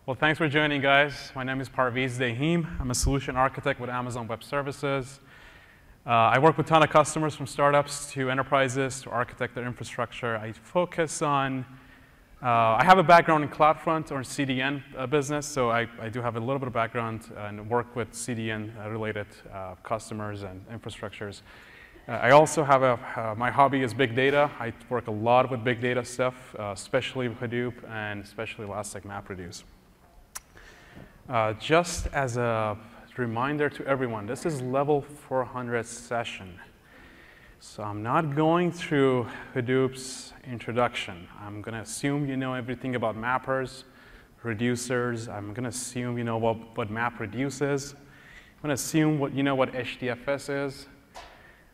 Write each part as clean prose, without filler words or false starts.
Well, thanks for joining, guys. My name is Parviz-Deyhim. I'm a solution architect with Amazon Web Services. I work with a ton of customers, from startups to enterprises to architect their infrastructure. I focus on, I have a background in CloudFront or CDN business, so I do have a little bit of background and work with CDN-related customers and infrastructures. I also have my hobby is big data. I work a lot with big data stuff, especially Hadoop and especially Elastic MapReduce. Just as a reminder to everyone, this is level 400 session. So I'm not going through Hadoop's introduction. I'm going to assume you know everything about mappers, reducers. I'm going to assume you know what MapReduce is. I'm going to assume you know what HDFS is.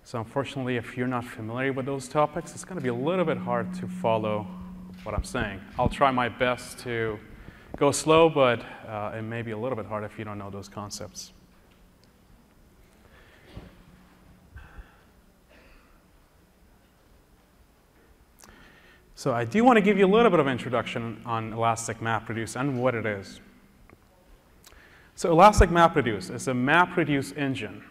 So unfortunately, if you're not familiar with those topics, it's going to be a little bit hard to follow what I'm saying. I'll try my best to go slow, but it may be a little bit hard if you don't know those concepts. So I do want to give you a little bit of introduction on Elastic MapReduce and what it is. So Elastic MapReduce is a MapReduce engine.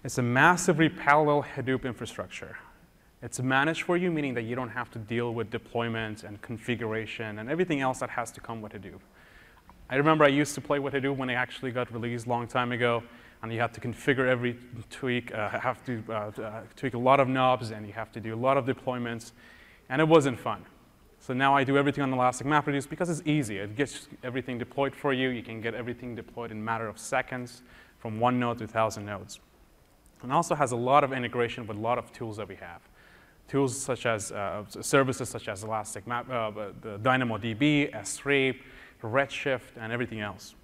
It's a massively parallel Hadoop infrastructure. It's managed for you, meaning that you don't have to deal with deployment and configuration and everything else that has to come with Hadoop. I remember I used to play with Hadoop when it actually got released a long time ago, and you had to configure every tweak, have to tweak a lot of knobs, and you have to do a lot of deployments, and it wasn't fun. So now I do everything on Elastic MapReduce because it's easy. It gets everything deployed for you. You can get everything deployed in a matter of seconds from 1 node to 1,000 nodes. And also has a lot of integration with a lot of tools that we have. Tools such as services such as Elastic the DynamoDB, S3, Redshift, and everything else.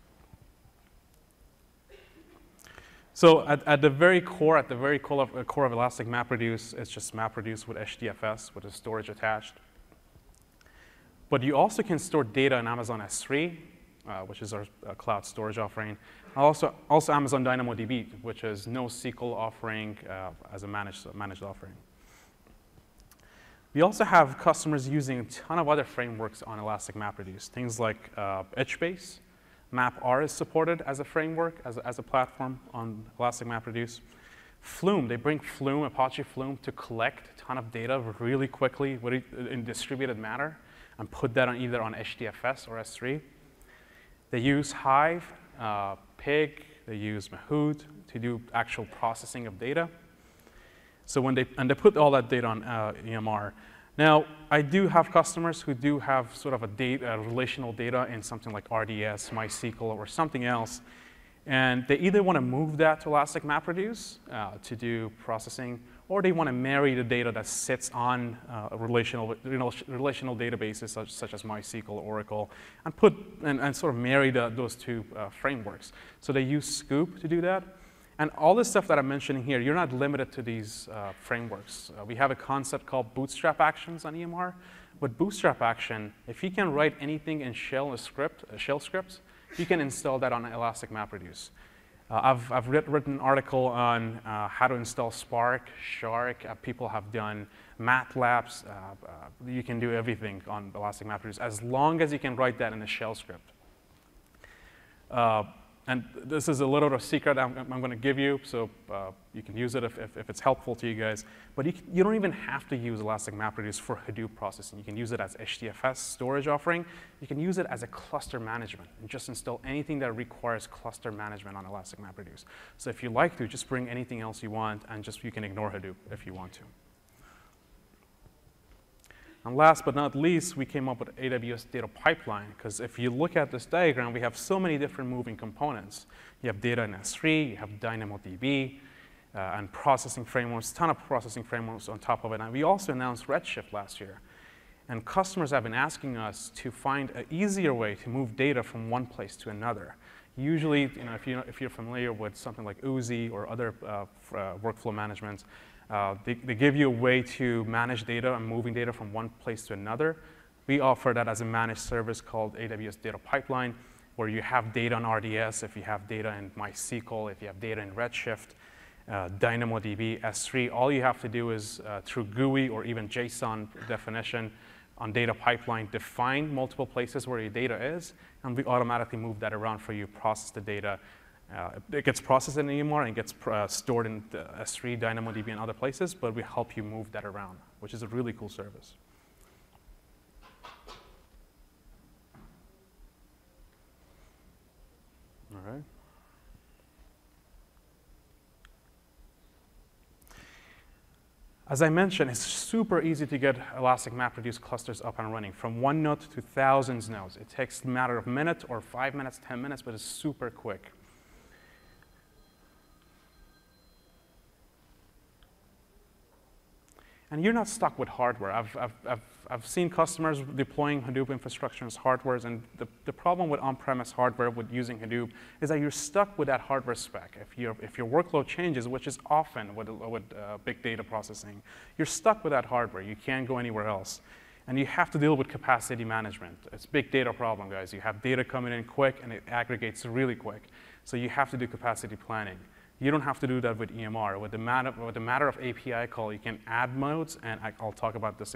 So at the very core of Elastic MapReduce, it's just MapReduce with HDFS, with the storage attached. But you also can store data in Amazon S3, which is our cloud storage offering. Also Amazon DynamoDB, which is NoSQL offering as a managed offering. We also have customers using a ton of other frameworks on Elastic MapReduce, things like HBase. MapR is supported as a framework, as a platform on Elastic MapReduce. Flume, they bring Flume, Apache Flume, to collect a ton of data really quickly in distributed manner and put that either on HDFS or S3. They use Hive, Pig, they use Mahout to do actual processing of data. So they put all that data on EMR. Now, I do have customers who do have sort of a relational data in something like RDS, MySQL, or something else. And they either want to move that to Elastic MapReduce to do processing, or they want to marry the data that sits on relational databases such as MySQL, Oracle, and sort of marry those two frameworks. So they use Scoop to do that. And all this stuff that I'm mentioning here, you're not limited to these frameworks. We have a concept called bootstrap actions on EMR. With bootstrap action, if you can write anything in shell scripts, you can install that on Elastic MapReduce. I've written an article on how to install Spark, Shark. People have done MATLABs. You can do everything on Elastic MapReduce as long as you can write that in a shell script. And this is a little bit of secret I'm going to give you, so you can use it if it's helpful to you guys. But you don't even have to use Elastic MapReduce for Hadoop processing. You can use it as HDFS storage offering. You can use it as a cluster management and just install anything that requires cluster management on Elastic MapReduce. So if you like to, just bring anything else you want, and you can ignore Hadoop if you want to. And last but not least, we came up with AWS Data Pipeline, because if you look at this diagram, we have so many different moving components. You have data in S3, you have DynamoDB, and processing frameworks, a ton of processing frameworks on top of it. And we also announced Redshift last year. And customers have been asking us to find an easier way to move data from one place to another. Usually, if you're familiar with something like Oozie or other workflow management, they give you a way to manage data and moving data from one place to another. We offer that as a managed service called AWS Data Pipeline, where you have data on RDS, if you have data in MySQL, if you have data in Redshift, DynamoDB, S3. All you have to do is through GUI or even JSON definition, on data pipeline, define multiple places where your data is, and we automatically move that around for you, process the data. It gets processed in EMR and gets stored in the S3, DynamoDB, and other places, but we help you move that around, which is a really cool service. All right. As I mentioned, it's super easy to get Elastic MapReduce clusters up and running. From one node to thousands of nodes. It takes a matter of minutes or 5 minutes, 10 minutes, but it's super quick. And you're not stuck with hardware. I've seen customers deploying Hadoop infrastructure as hardware, and the problem with on-premise hardware with using Hadoop is that you're stuck with that hardware spec. If your workload changes, which is often with big data processing, you're stuck with that hardware. You can't go anywhere else. And you have to deal with capacity management. It's a big data problem, guys. You have data coming in quick, and it aggregates really quick. So you have to do capacity planning. You don't have to do that with EMR. With the matter of API call, you can add nodes, and I'll talk about this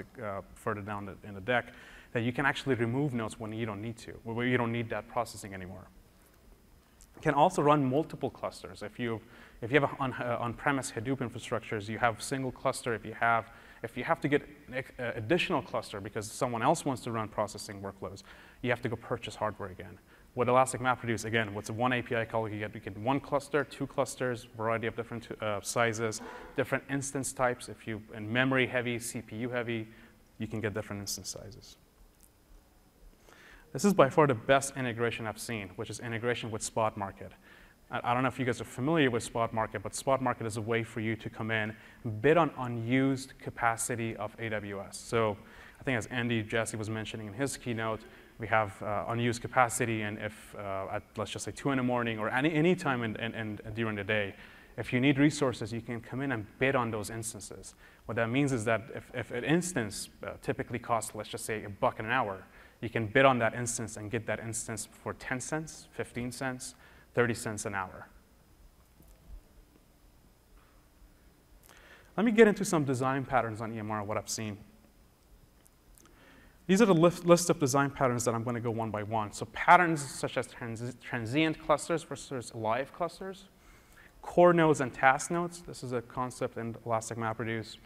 further down in the deck, that you can actually remove nodes when you don't need to, where you don't need that processing anymore. You can also run multiple clusters. If you have on-premise Hadoop infrastructures, you have single cluster. If you have to get additional cluster because someone else wants to run processing workloads, you have to go purchase hardware again. With Elastic MapReduce, again, with one API call, you get one cluster, two clusters, variety of different sizes, different instance types. If you in memory heavy, CPU heavy, you can get different instance sizes. This is by far the best integration I've seen, which is integration with Spot Market. I don't know if you guys are familiar with Spot Market, but Spot Market is a way for you to come in, bid on unused capacity of AWS. So I think as Andy Jassy was mentioning in his keynote, we have unused capacity, and if at, let's just say 2 in the morning or any time during the day, if you need resources, you can come in and bid on those instances. What that means is that if an instance typically costs, let's just say $1 an hour, you can bid on that instance and get that instance for 10 cents, 15 cents, 30 cents an hour. Let me get into some design patterns on EMR, what I've seen. These are the list of design patterns that I'm going to go one by one. So patterns such as transient clusters versus live clusters, core nodes and task nodes. This is a concept in Elastic MapReduce.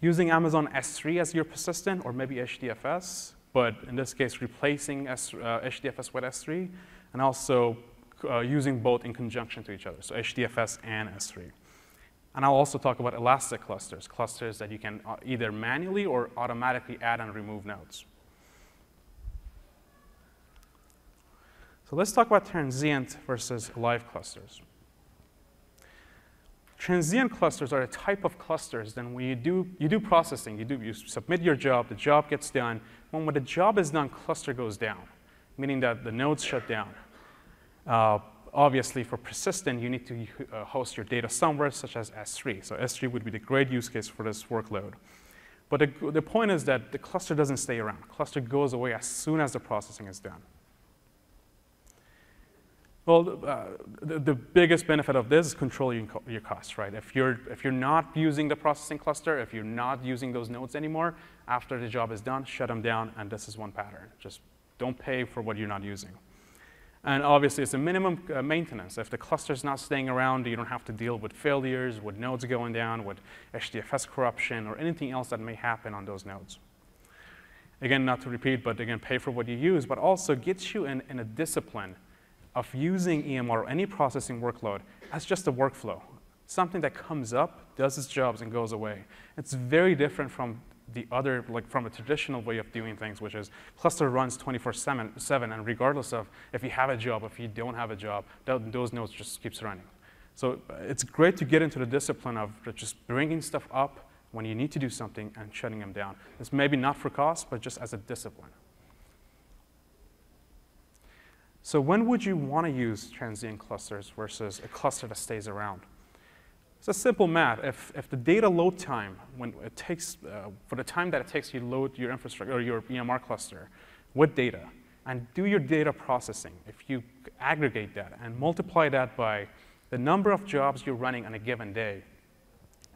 Using Amazon S3 as your persistent, or maybe HDFS, but in this case, replacing HDFS with S3, and also using both in conjunction to each other, so HDFS and S3. And I'll also talk about elastic clusters, clusters that you can either manually or automatically add and remove nodes. So let's talk about transient versus live clusters. Transient clusters are a type of clusters then when you do processing, you submit your job, the job gets done. When the job is done, cluster goes down, meaning that the nodes shut down. Obviously, for persistent, you need to host your data somewhere, such as S3. So S3 would be the great use case for this workload. But the point is that the cluster doesn't stay around. The cluster goes away as soon as the processing is done. Well, the biggest benefit of this is controlling your costs, right? If you're not using the processing cluster, if you're not using those nodes anymore, after the job is done, shut them down, and this is one pattern. Just don't pay for what you're not using. And obviously, it's a minimum maintenance. If the cluster is not staying around, you don't have to deal with failures, with nodes going down, with HDFS corruption, or anything else that may happen on those nodes. Again, not to repeat, but again, pay for what you use, but also gets you in a discipline of using EMR or any processing workload as just a workflow, something that comes up, does its jobs, and goes away. It's very different from the other, like from a traditional way of doing things, which is cluster runs 24/7, and regardless of if you have a job, if you don't have a job, those nodes just keeps running. So it's great to get into the discipline of just bringing stuff up when you need to do something and shutting them down. It's maybe not for cost, but just as a discipline. So when would you want to use transient clusters versus a cluster that stays around? It's a simple math. If the data load time, when it takes, for the time that it takes you to load your infrastructure or your EMR cluster with data and do your data processing, if you aggregate that and multiply that by the number of jobs you're running on a given day,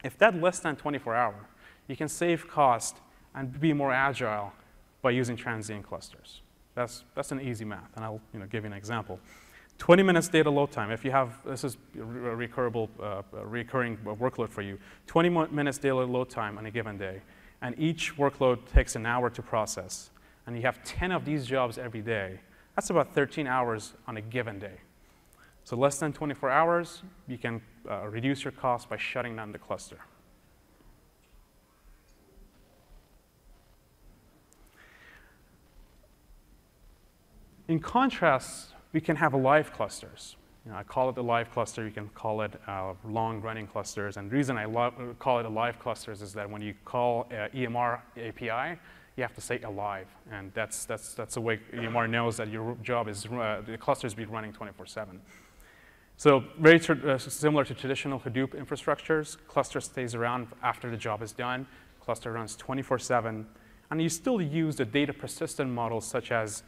if that's less than 24 hours, you can save cost and be more agile by using transient clusters. That's an easy math, and I'll give you an example. 20 minutes data load time. If you have, this is a recurring workload for you, 20 minutes data load time on a given day, and each workload takes an hour to process, and you have 10 of these jobs every day, that's about 13 hours on a given day. So less than 24 hours, you can reduce your cost by shutting down the cluster. In contrast, we can have live clusters. I call it a live cluster. You can call it long-running clusters. And the reason I call it a live clusters is that when you call EMR API, you have to say alive. And that's the way EMR knows that your job is, the cluster is being running 24/7. So very similar to traditional Hadoop infrastructures, cluster stays around after the job is done. Cluster runs 24/7. And you still use the data persistent models such as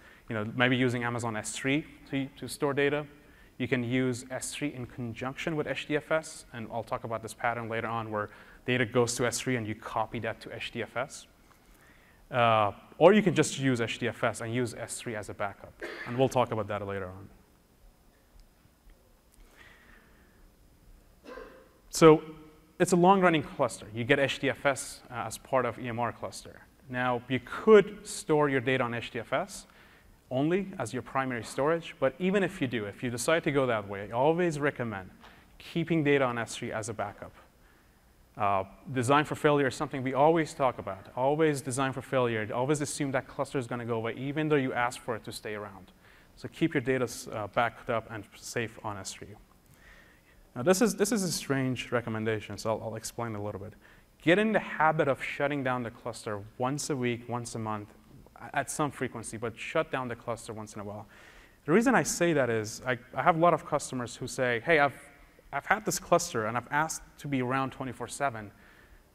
maybe using Amazon S3 to store data. You can use S3 in conjunction with HDFS, and I'll talk about this pattern later on where data goes to S3 and you copy that to HDFS. Or you can just use HDFS and use S3 as a backup, and we'll talk about that later on. So it's a long-running cluster. You get HDFS as part of EMR cluster. Now, you could store your data on HDFS only as your primary storage, but even if you do, if you decide to go that way, I always recommend keeping data on S3 as a backup. Design for failure is something we always talk about. Always design for failure. Always assume that cluster is going to go away, even though you ask for it to stay around. So keep your data backed up and safe on S3. Now, this is a strange recommendation, so I'll explain a little bit. Get in the habit of shutting down the cluster once a week, once a month, at some frequency, but shut down the cluster once in a while. The reason I say that is I have a lot of customers who say, hey, I've had this cluster and I've asked to be around 24/7,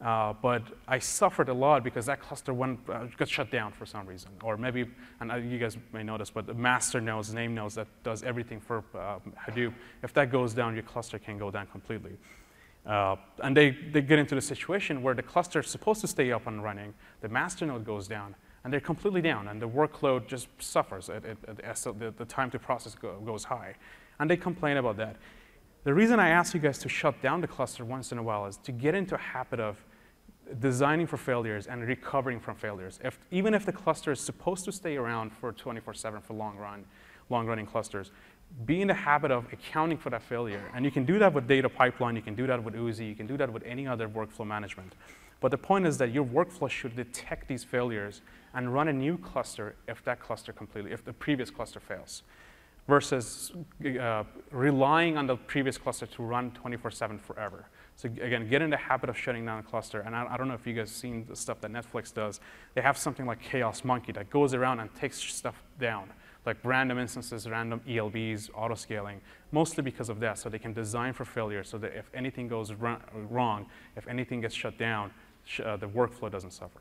but I suffered a lot because that cluster got shut down for some reason. Or maybe, and you guys may know this, but the master nodes, name nodes that does everything for Hadoop, if that goes down, your cluster can go down completely. And they get into the situation where the cluster is supposed to stay up and running, the master node goes down, and they're completely down, and the workload just suffers. The time to process goes high. And they complain about that. The reason I ask you guys to shut down the cluster once in a while is to get into a habit of designing for failures and recovering from failures. Even if the cluster is supposed to stay around for 24/7 for long-running clusters, be in the habit of accounting for that failure. And you can do that with data pipeline, you can do that with Uzi, you can do that with any other workflow management. But the point is that your workflow should detect these failures and run a new cluster if the previous cluster fails, versus relying on the previous cluster to run 24/7 forever. So again, get in the habit of shutting down a cluster. And I don't know if you guys have seen the stuff that Netflix does. They have something like Chaos Monkey that goes around and takes stuff down, like random instances, random ELBs, auto-scaling, mostly because of that, so they can design for failure so that if anything goes wrong, if anything gets shut down, the workflow doesn't suffer.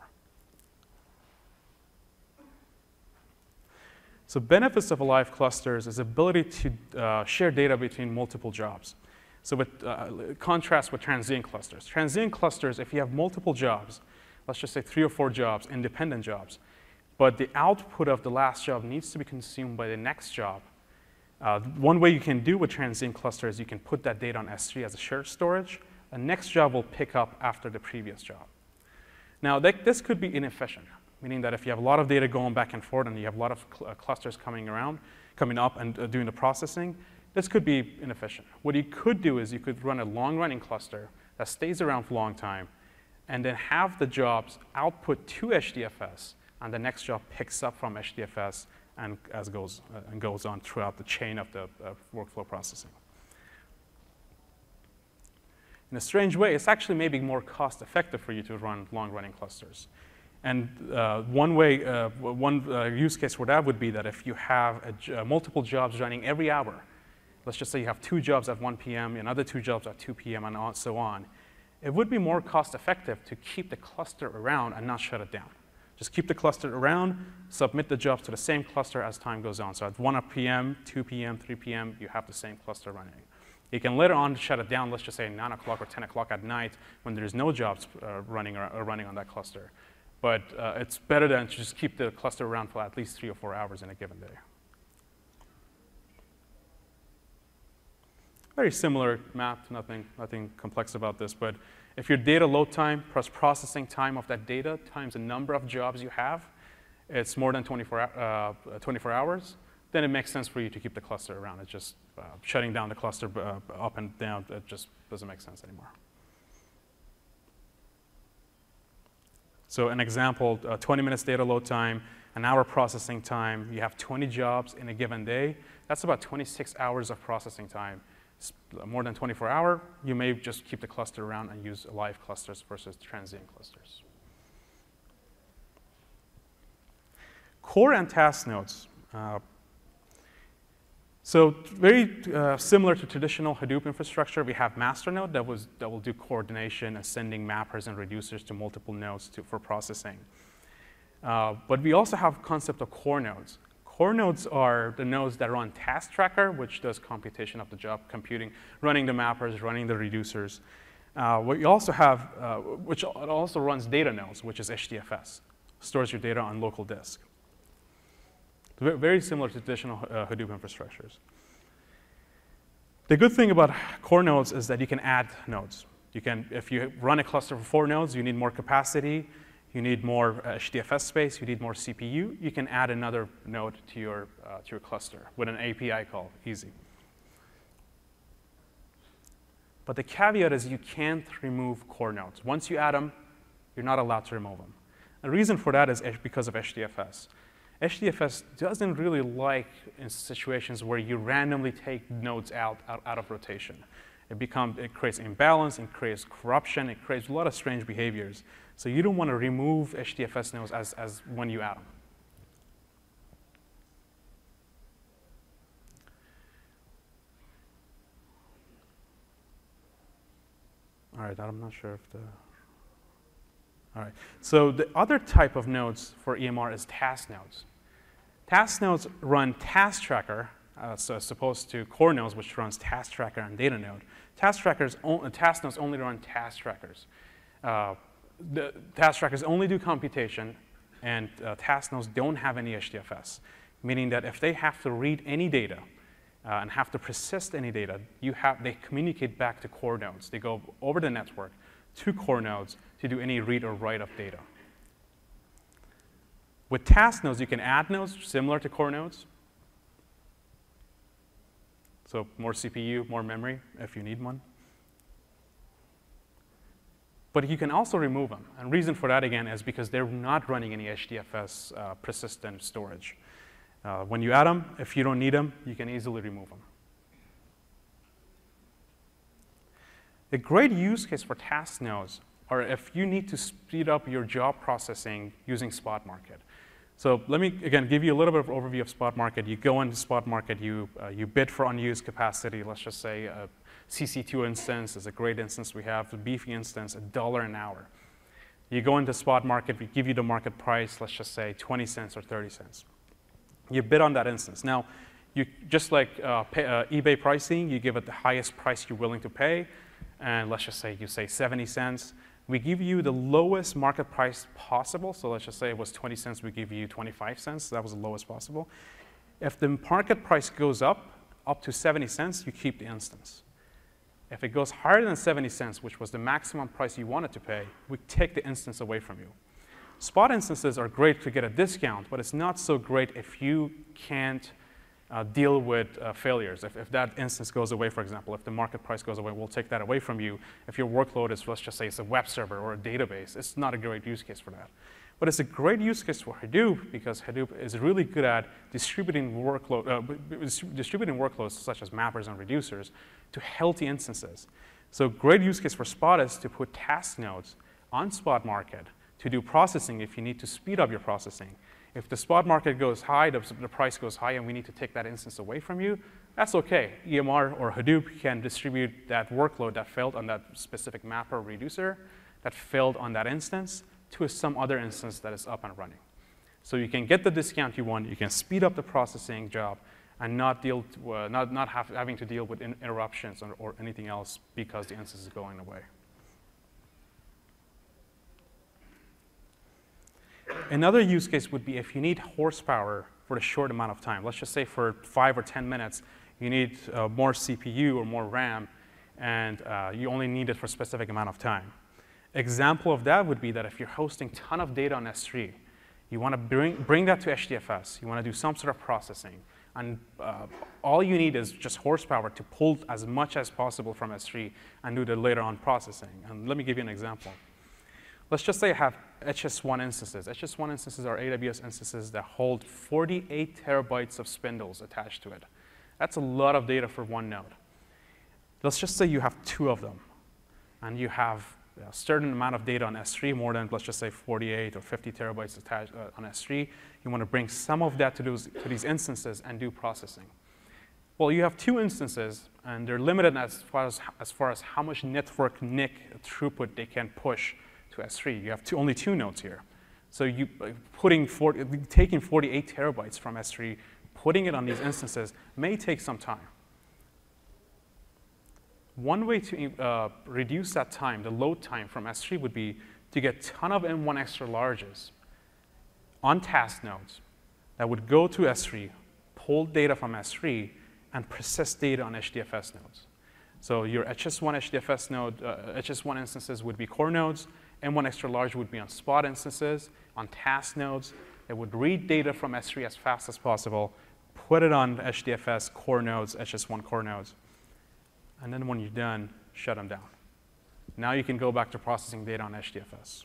So benefits of live clusters is ability to share data between multiple jobs. So with contrast with transient clusters. Transient clusters, if you have multiple jobs, let's just say 3 or 4 jobs, independent jobs, but the output of the last job needs to be consumed by the next job. One way you can do with transient clusters is you can put that data on S3 as a shared storage. The next job will pick up after the previous job. Now, this could be inefficient, meaning that if you have a lot of data going back and forth and you have a lot of clusters coming up and doing the processing, this could be inefficient. What you could do is you could run a long-running cluster that stays around for a long time and then have the jobs output to HDFS, and the next job picks up from HDFS and goes on throughout the chain of the workflow processing. In a strange way, it's actually maybe more cost-effective for you to run long-running clusters. And one use case for that would be that if you have multiple jobs running every hour, let's just say you have 2 jobs at 1 p.m., another 2 jobs at 2 p.m., and so on, it would be more cost-effective to keep the cluster around and not shut it down. Just keep the cluster around, submit the jobs to the same cluster as time goes on. So at 1 p.m., 2 p.m., 3 p.m., you have the same cluster running. You can later on shut it down, let's just say 9 o'clock or 10 o'clock at night when there's no jobs running on that cluster. but it's better than to just keep the cluster around for at least 3 or 4 hours in a given day. Very similar map, nothing complex about this, but if your data load time plus processing time of that data times the number of jobs you have, it's more than 24 hours, then it makes sense for you to keep the cluster around. It's just shutting down the cluster up and down, it just doesn't make sense anymore. So an example, 20 minutes data load time, an hour processing time, you have 20 jobs in a given day, that's about 26 hours of processing time. More than 24 hours, you may just keep the cluster around and use live clusters versus transient clusters. Core and task nodes. So very similar to traditional Hadoop infrastructure, we have master node that will do coordination and sending mappers and reducers to multiple nodes for processing. But we also have concept of core nodes. Core nodes are the nodes that run task tracker, which does computation of the job, computing, running the mappers, running the reducers. We also have, which also runs data nodes, which is HDFS, stores your data on local disk. Very similar to traditional Hadoop infrastructures. The good thing about core nodes is that you can add nodes. If you run a cluster of 4 nodes, you need more capacity, you need more HDFS space, you need more CPU, you can add another node to your cluster with an API call, easy. But the caveat is you can't remove core nodes. Once you add them, you're not allowed to remove them. The reason for that is because of HDFS. HDFS doesn't really like in situations where you randomly take nodes out of rotation. It creates imbalance, it creates corruption, it creates a lot of strange behaviors. So you don't want to remove HDFS nodes as when you add them. All right, I'm not sure if all right, so the other type of nodes for EMR is task nodes. Task nodes run task tracker, so as opposed to core nodes, which runs task tracker and data node. Task nodes only run task trackers. The task trackers only do computation, and task nodes don't have any HDFS, meaning that if they have to read any data and have to persist any data, they communicate back to core nodes. They go over the network to core nodes to do any read or write of data. With task nodes, you can add nodes similar to core nodes. So more CPU, more memory if you need one. But you can also remove them. And the reason for that, again, is because they're not running any HDFS persistent storage. When you add them, if you don't need them, you can easily remove them. A great use case for task nodes are if you need to speed up your job processing using spot market. So let me, again, give you a little bit of overview of spot market. You go into spot market, you bid for unused capacity. Let's just say a CC2 instance is a great instance we have, a beefy instance, $1 an hour. You go into spot market, we give you the market price, let's just say 20 cents or 30 cents. You bid on that instance. Now, just like eBay pricing, you give it the highest price you're willing to pay, and let's just say you say 70 cents. We give you the lowest market price possible, so let's just say it was 20 cents, we give you 25 cents, that was the lowest possible. If the market price goes up to 70 cents, you keep the instance. If it goes higher than 70 cents, which was the maximum price you wanted to pay, we take the instance away from you. Spot instances are great to get a discount, but it's not so great if you can't deal with failures. If that instance goes away, for example, if the market price goes away, we'll take that away from you. If your workload is, let's just say it's a web server or a database, it's not a great use case for that. But it's a great use case for Hadoop because Hadoop is really good at distributing workloads such as mappers and reducers to healthy instances. So great use case for Spot is to put task nodes on Spot market to do processing if you need to speed up your processing. If the spot market goes high, the price goes high, and we need to take that instance away from you, that's OK. EMR or Hadoop can distribute that workload that failed on that specific mapper reducer, that failed on that instance, to some other instance that is up and running. So you can get the discount you want, you can speed up the processing job, and not having to deal with interruptions or anything else because the instance is going away. Another use case would be if you need horsepower for a short amount of time. Let's just say for 5 or 10 minutes, you need more CPU or more RAM, and you only need it for a specific amount of time. Example of that would be that if you're hosting a ton of data on S3, you want to bring that to HDFS. You want to do some sort of processing. And all you need is just horsepower to pull as much as possible from S3 and do the later on processing. And let me give you an example. Let's just say I have HS1 instances. HS1 instances are AWS instances that hold 48 terabytes of spindles attached to it. That's a lot of data for one node. Let's just say you have 2 of them, and you have a certain amount of data on S3, more than, let's just say, 48 or 50 terabytes attached on S3. You want to bring some of that to these instances and do processing. Well, you have 2 instances, and they're limited as far as how much network NIC throughput they can push to S3. You have only 2 nodes here. So taking 48 terabytes from S3, putting it on these instances may take some time. One way to reduce that time, the load time from S3, would be to get a ton of M1 extra larges on task nodes that would go to S3, pull data from S3, and persist data on HDFS nodes. So your HS1 HDFS node, HS1 instances would be core nodes. M1 extra large would be on spot instances, on task nodes. It would read data from S3 as fast as possible, put it on HDFS core nodes, HS1 core nodes, and then when you're done, shut them down. Now you can go back to processing data on HDFS.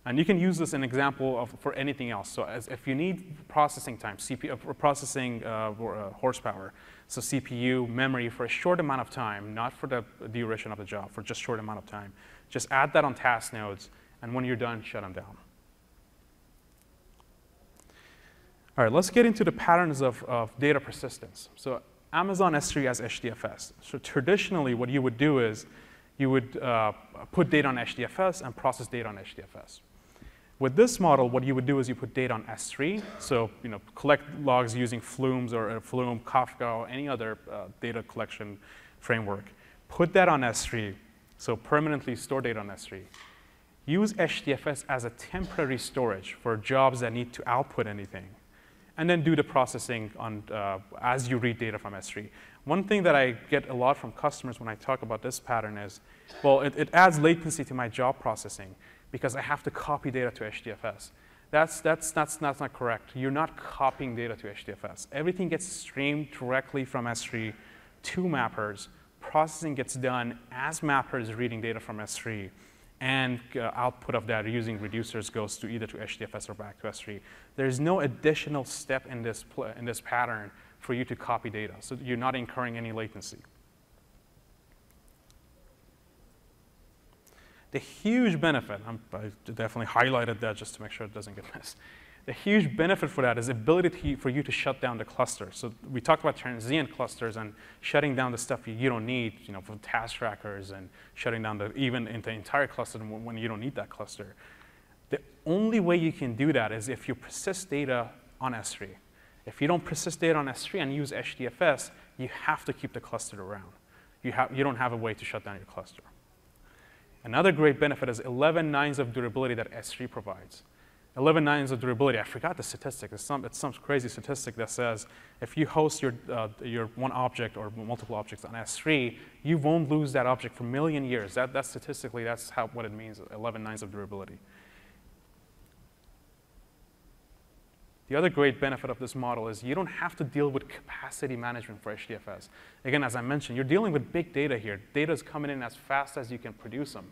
And you can use this as an example for anything else. So if you need processing time, processing horsepower, so CPU, memory for a short amount of time, not for the duration of the job, for just a short amount of time, just add that on task nodes, and when you're done, shut them down. All right, let's get into the patterns of data persistence. So Amazon S3 has HDFS. So traditionally, what you would do is you would put data on HDFS and process data on HDFS. With this model, what you would do is you put data on S3, so collect logs using Flumes or Flume, Kafka, or any other data collection framework. Put that on S3, so permanently store data on S3. Use HDFS as a temporary storage for jobs that need to output anything, and then do the processing as you read data from S3. One thing that I get a lot from customers when I talk about this pattern is, well, it adds latency to my job processing because I have to copy data to HDFS. That's not correct. You're not copying data to HDFS. Everything gets streamed directly from S3 to mappers. Processing gets done as mappers reading data from S3. And output of that using reducers goes to either to HDFS or back to S3. There's no additional step in this pattern for you to copy data, so you're not incurring any latency. The huge benefit, I definitely highlighted that just to make sure it doesn't get missed. The huge benefit for that is the ability for you to shut down the cluster. So we talked about transient clusters and shutting down the stuff you don't need, for task trackers, and shutting down even the entire cluster when you don't need that cluster. The only way you can do that is if you persist data on S3. If you don't persist data on S3 and use HDFS, you have to keep the cluster around. You don't have a way to shut down your cluster. Another great benefit is 11 nines of durability that S3 provides. 11 nines of durability, I forgot the statistic. It's some crazy statistic that says if you host your one object or multiple objects on S3, you won't lose that object for a million years. That's statistically, that's what it means, 11 nines of durability. The other great benefit of this model is you don't have to deal with capacity management for HDFS. Again, as I mentioned, you're dealing with big data here. Data is coming in as fast as you can produce them.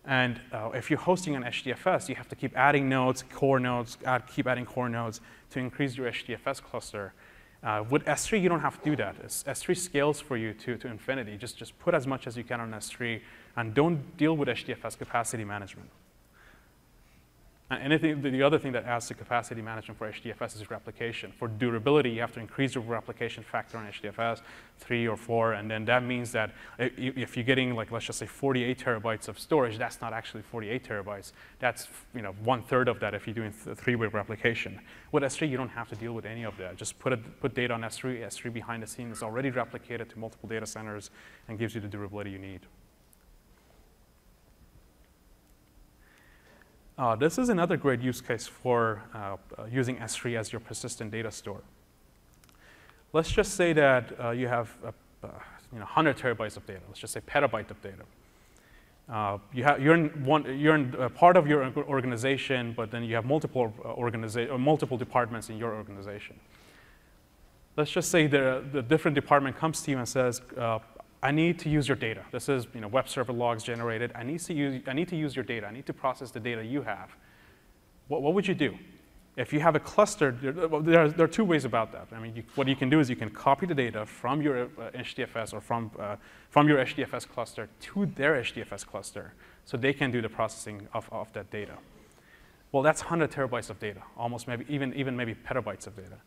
And if you're hosting an HDFS, you have to keep adding nodes, core nodes, keep adding core nodes to increase your HDFS cluster. With S3, you don't have to do that. S3 scales for you to infinity. Just put as much as you can on S3, and don't deal with HDFS capacity management. And the other thing that adds to capacity management for HDFS is replication. For durability, you have to increase your replication factor on HDFS, 3 or 4, and then that means that if you're getting, let's just say 48 terabytes of storage, that's not actually 48 terabytes. That's 1/3 of that if you're doing three-way replication. With S3, you don't have to deal with any of that. Just put data on S3. S3 behind the scenes is already replicated to multiple data centers and gives you the durability you need. This is another great use case for using S3 as your persistent data store. Let's just say that you have 100 terabytes of data. Let's just say petabyte of data. You're in part of your organization, but then you have multiple multiple departments in your organization. Let's just say the different department comes to you and says, I need to use your data. This is web server logs generated. I need to use your data. I need to process the data you have. What would you do? If you have a cluster, there are two ways about that. I mean, what you can do is you can copy the data from your HDFS or from your HDFS cluster to their HDFS cluster, so they can do the processing of that data. Well, that's 100 terabytes of data, almost maybe even maybe petabytes of data.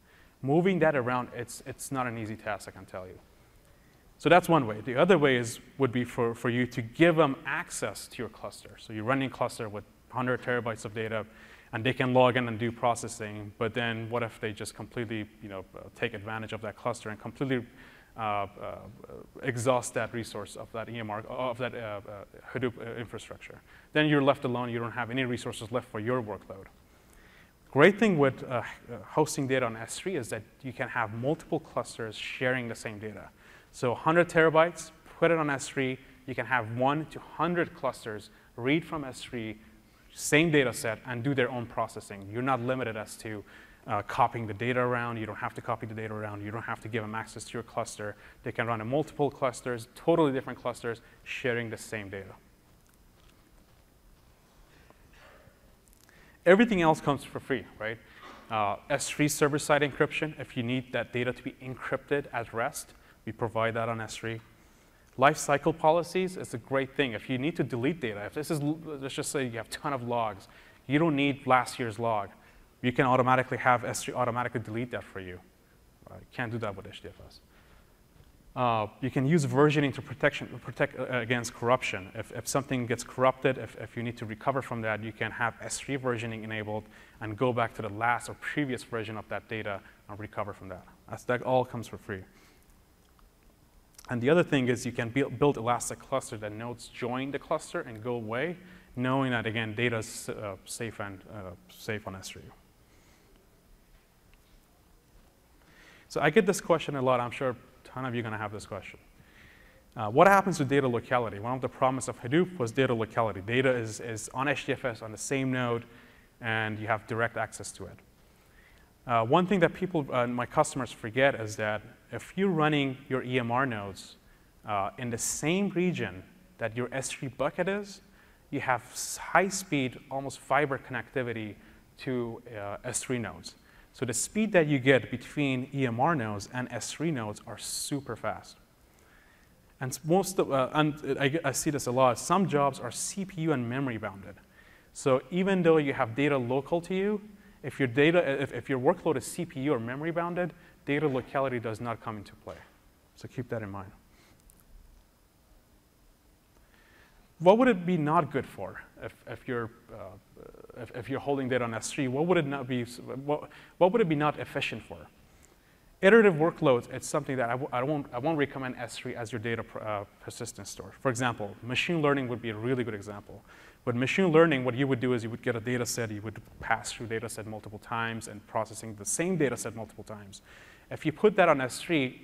Moving that around, it's not an easy task, I can tell you. So that's one way. The other way would be for you to give them access to your cluster. So you're running a cluster with 100 terabytes of data, and they can log in and do processing. But then what if they just completely take advantage of that cluster and completely exhaust that resource of that EMR, of that Hadoop infrastructure? Then you're left alone. You don't have any resources left for your workload. Great thing with hosting data on S3 is that you can have multiple clusters sharing the same data. So 100 terabytes, put it on S3. You can have 1 to 100 clusters read from S3, same data set, and do their own processing. You're not limited as to copying the data around. You don't have to copy the data around. You don't have to give them access to your cluster. They can run in multiple clusters, totally different clusters, sharing the same data. Everything else comes for free, right? S3 server-side encryption, if you need that data to be encrypted at rest, we provide that on S3. Lifecycle policies is a great thing. If you need to delete data, if this is, let's just say you have a ton of logs, you don't need last year's log. You can automatically have S3 automatically delete that for you. You can't do that with HDFS. You can use versioning to protect against corruption. If something gets corrupted, if you need to recover from that, you can have S3 versioning enabled and go back to the last or previous version of that data and recover from that. That all comes for free. And the other thing is you can build elastic cluster that nodes join the cluster and go away, knowing that, again, data is safe on S3. So I get this question a lot. I'm sure a ton of you are going to have this question. What happens to data locality? One of the promise of Hadoop was data locality. Data is on HDFS on the same node, and you have direct access to it. One thing that people, my customers, forget is that if you're running your EMR nodes in the same region that your S3 bucket is, you have high-speed, almost fiber connectivity to S3 nodes. So the speed that you get between EMR nodes and S3 nodes are super fast. And I see this a lot. Some jobs are CPU and memory bounded. So even though you have data local to you, if your workload is CPU or memory bounded, data locality does not come into play. So keep that in mind. What would it be not good for if you're holding data on S3? What would it not be? What would it be not efficient for? Iterative workloads. It's something that I won't recommend S3 as your data persistence store. For example, machine learning would be a really good example. With machine learning, what you would do is you would get a data set, you would pass through data set multiple times and processing the same data set multiple times. If you put that on S3,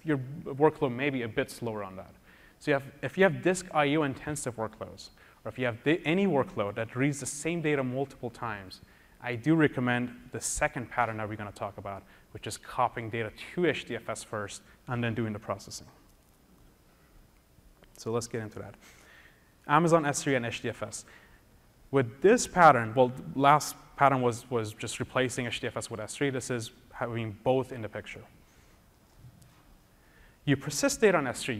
your workload may be a bit slower on that. So if you have disk I/O intensive workloads, or if you have any workload that reads the same data multiple times, I do recommend the second pattern that we're going to talk about, which is copying data to HDFS first and then doing the processing. So let's get into that. Amazon S3 and HDFS. With this pattern, well, the last pattern was just replacing HDFS with S3. This is having both in the picture. You persist data on S3.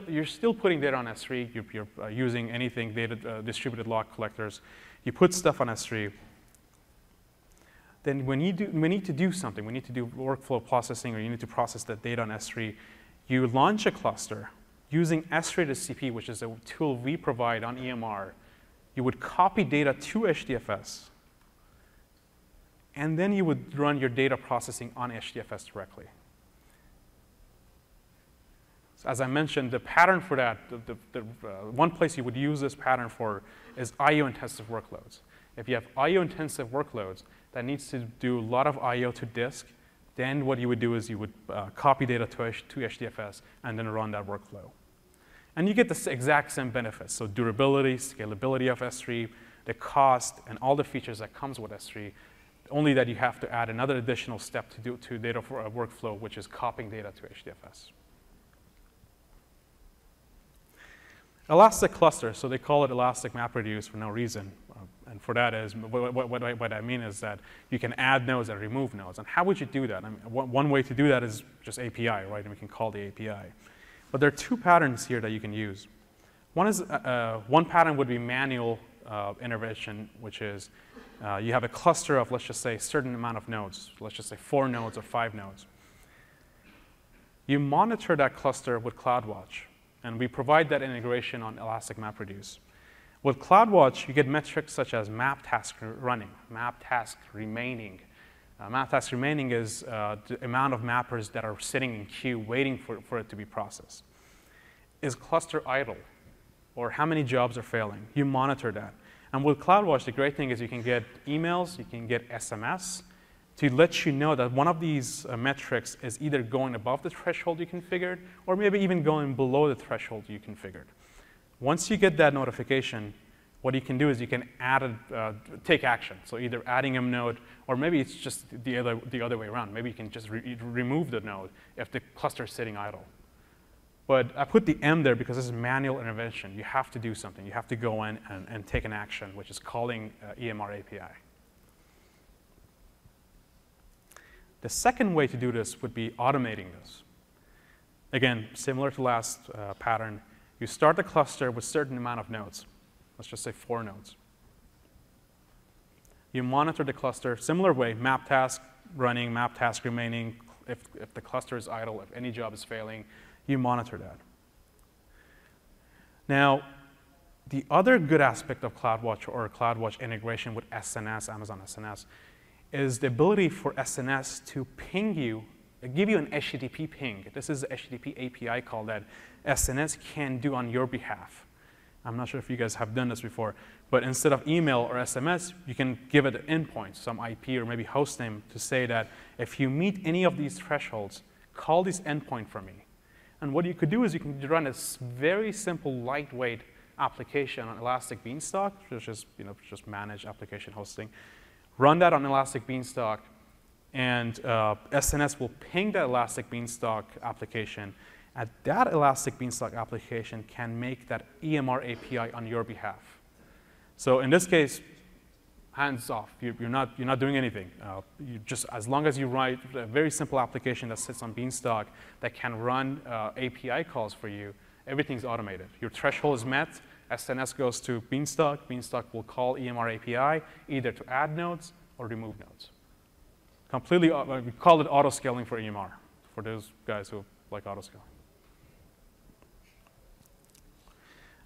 You're still putting data on S3. You're using anything, data distributed log collectors. You put stuff on S3. Then when we need to do something, we need to do workflow processing, or you need to process that data on S3, you launch a cluster using S3 to CP, which is a tool we provide on EMR. You would copy data to HDFS, and then you would run your data processing on HDFS directly. So as I mentioned, the pattern for that, one place you would use this pattern for is I/O intensive workloads. If you have I/O-intensive workloads that needs to do a lot of I/O to disk, then what you would do is you would copy data to HDFS and then run that workflow. And you get the exact same benefits. So durability, scalability of S3, the cost, and all the features that comes with S3, only that you have to add another additional step to do to data for a workflow, which is copying data to HDFS. Elastic cluster, so they call it elastic MapReduce for no reason. And for that is, what I mean is that you can add nodes and remove nodes. And how would you do that? I mean, one way to do that is just API, right? And we can call the API. But there are two patterns here that you can use. One pattern would be manual intervention, which is you have a cluster of, let's just say, a certain amount of nodes. Let's just say 4 nodes or 5 nodes. You monitor that cluster with CloudWatch. And we provide that integration on Elastic MapReduce. With CloudWatch, you get metrics such as map task running, map task remaining. Map task remaining is the amount of mappers that are sitting in queue waiting for it to be processed. Is cluster idle? Or how many jobs are failing? You monitor that. And with CloudWatch, the great thing is you can get emails, you can get SMS to let you know that one of these metrics is either going above the threshold you configured or maybe even going below the threshold you configured. Once you get that notification, what you can do is you can take action. So either adding a node, or maybe it's just the other way around. Maybe you can just remove the node if the cluster is sitting idle. But I put the M there because this is manual intervention. You have to do something. You have to go in and take an action, which is calling EMR API. The second way to do this would be automating this. Again, similar to last pattern, you start the cluster with a certain amount of nodes. Let's just say 4 nodes. You monitor the cluster, similar way, map task running, map task remaining. If the cluster is idle, if any job is failing, you monitor that. Now, the other good aspect of CloudWatch or CloudWatch integration with SNS, Amazon SNS, is the ability for SNS to ping you, give you an HTTP ping. This is the HTTP API call that SNS can do on your behalf. I'm not sure if you guys have done this before, but instead of email or SMS, you can give it an endpoint, some IP or maybe host name to say that if you meet any of these thresholds, call this endpoint for me. And what you could do is you can run a very simple, lightweight application on Elastic Beanstalk, which is just manage application hosting. Run that on Elastic Beanstalk, and SNS will ping that Elastic Beanstalk application. And that Elastic Beanstalk application can make that EMR API on your behalf. So in this case, hands off. You're not doing anything. As long as you write a very simple application that sits on Beanstalk that can run API calls for you, everything's automated. Your threshold is met. SNS goes to Beanstalk. Beanstalk will call EMR API either to add nodes or remove nodes. Completely, we call it auto-scaling for EMR, for those guys who like auto-scaling.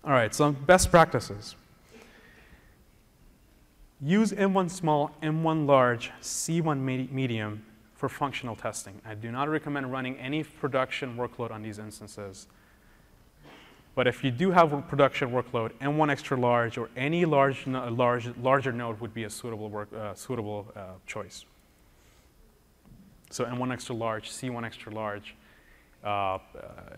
All right, some best practices. Use M1 small, M1 large, C1 medium for functional testing. I do not recommend running any production workload on these instances. But if you do have a production workload, M1 extra large or any larger node would be a suitable choice. So M1 extra large, C1 extra large,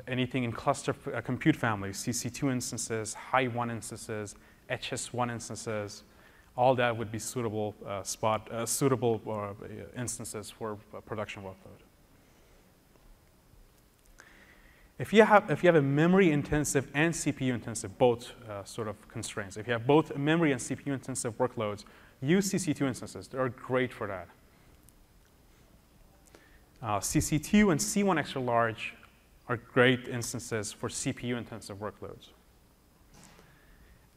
anything in cluster compute families, CC2 instances, high 1 instances, HS1 instances, all that would be suitable instances for a production workload. If you have a memory intensive and CPU intensive, both sort of constraints, if you have both memory and CPU intensive workloads, use CC2 instances. They're great for that. CC2 and C1 extra large are great instances for CPU intensive workloads.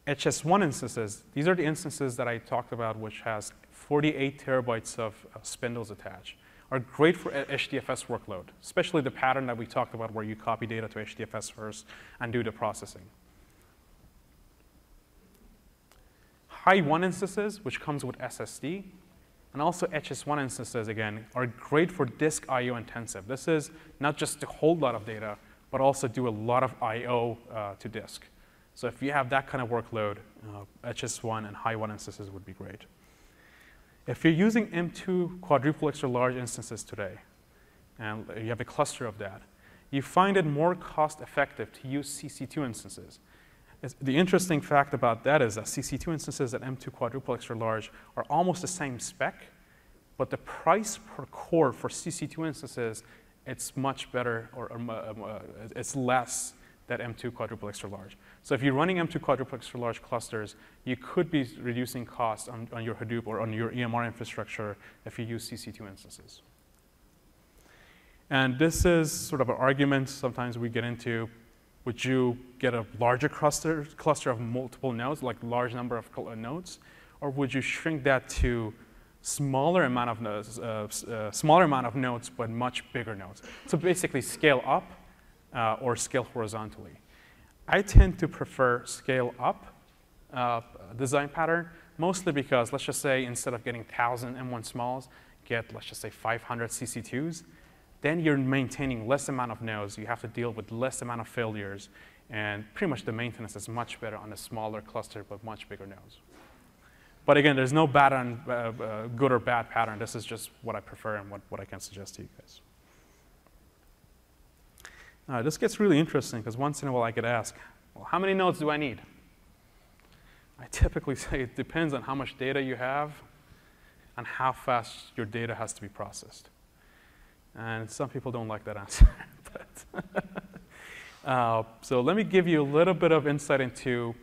HS1 instances, these are the instances that I talked about which has 48 terabytes of spindles attached, are great for HDFS workload, especially the pattern that we talked about where you copy data to HDFS first and do the processing. High 1 instances, which comes with SSD, and also HS1 instances, again, are great for disk I/O intensive. This is not just to hold a lot of data, but also do a lot of I/O to disk. So if you have that kind of workload, HS1 and high 1 instances would be great. If you're using M2 quadruple extra large instances today, and you have a cluster of that, you find it more cost effective to use CC2 instances. The interesting fact about that is that CC2 instances at M2 quadruple extra large are almost the same spec, but the price per core for CC2 instances, it's much better, or it's less than M2 quadruple extra large. So if you're running M2 quadruple extra large clusters, you could be reducing costs on your Hadoop or on your EMR infrastructure if you use CC2 instances. And this is sort of an argument sometimes we get into. Would you get a larger cluster of multiple nodes, like large number of nodes, or would you shrink that to smaller amount of nodes, but much bigger nodes? So basically, scale up or scale horizontally. I tend to prefer scale up design pattern, mostly because let's just say instead of getting 1,000 M1 smalls, get let's just say 500 CC2s. Then you're maintaining less amount of nodes. You have to deal with less amount of failures. And pretty much the maintenance is much better on a smaller cluster, but much bigger nodes. But again, there's no good or bad pattern. This is just what I prefer and what I can suggest to you guys. This gets really interesting because once in a while I get asked, well, how many nodes do I need? I typically say it depends on how much data you have and how fast your data has to be processed. And some people don't like that answer. So let me give you a little bit of insight into,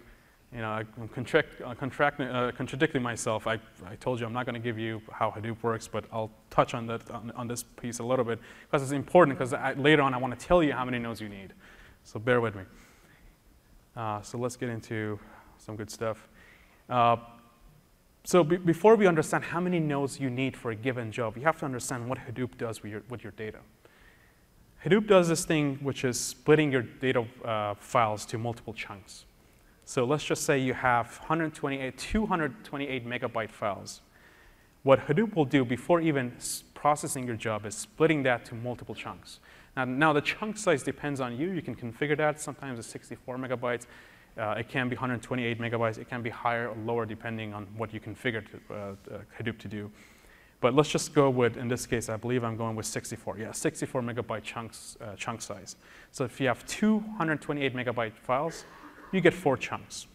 I'm contradicting myself. I told you I'm not going to give you how Hadoop works, but I'll touch on that on this piece a little bit because it's important because later on I want to tell you how many nodes you need. So bear with me. So let's get into some good stuff. So before we understand how many nodes you need for a given job, you have to understand what Hadoop does with your data. Hadoop does this thing which is splitting your data files to multiple chunks. So let's just say you have 228 megabyte files. What Hadoop will do before even processing your job is splitting that to multiple chunks. Now the chunk size depends on you. You can configure that. Sometimes it's 64 megabytes. It can be 128 megabytes. It can be higher or lower depending on what you configured Hadoop to do. But let's just go with, in this case, I believe I'm going with 64. Yeah, 64 megabyte chunk size. So if you have 228 megabyte files, you get 4 chunks.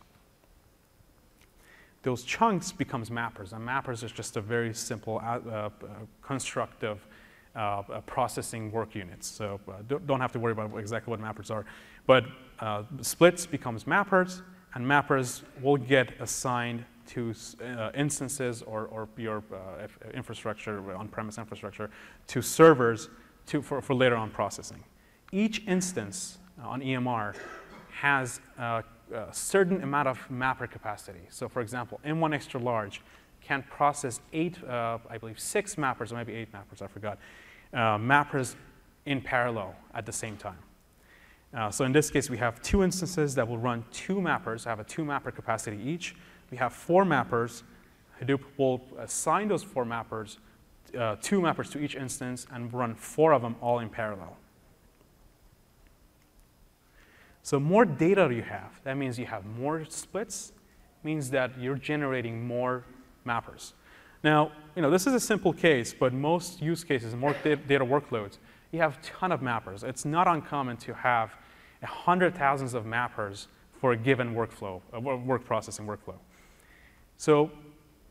Those chunks becomes mappers. And mappers is just a very simple construct of processing work units. So don't have to worry about exactly what mappers are. But splits becomes mappers, and mappers will get assigned to instances or your infrastructure, on-premise infrastructure, to servers for later on processing. Each instance on EMR has a certain amount of mapper capacity. So for example, M1 extra large can process 6 mappers, or maybe 8 mappers, I forgot, mappers in parallel at the same time. So in this case, we have 2 instances that will run 2 mappers, have a 2 mapper capacity each. We have 4 mappers. Hadoop will assign those 4 mappers, 2 mappers to each instance, and run 4 of them all in parallel. So more data you have, that means you have more splits, means that you're generating more mappers. Now, this is a simple case, but most use cases, more data workloads, you have a ton of mappers. It's not uncommon to have 100,000s of mappers for a given workflow, work processing workflow. So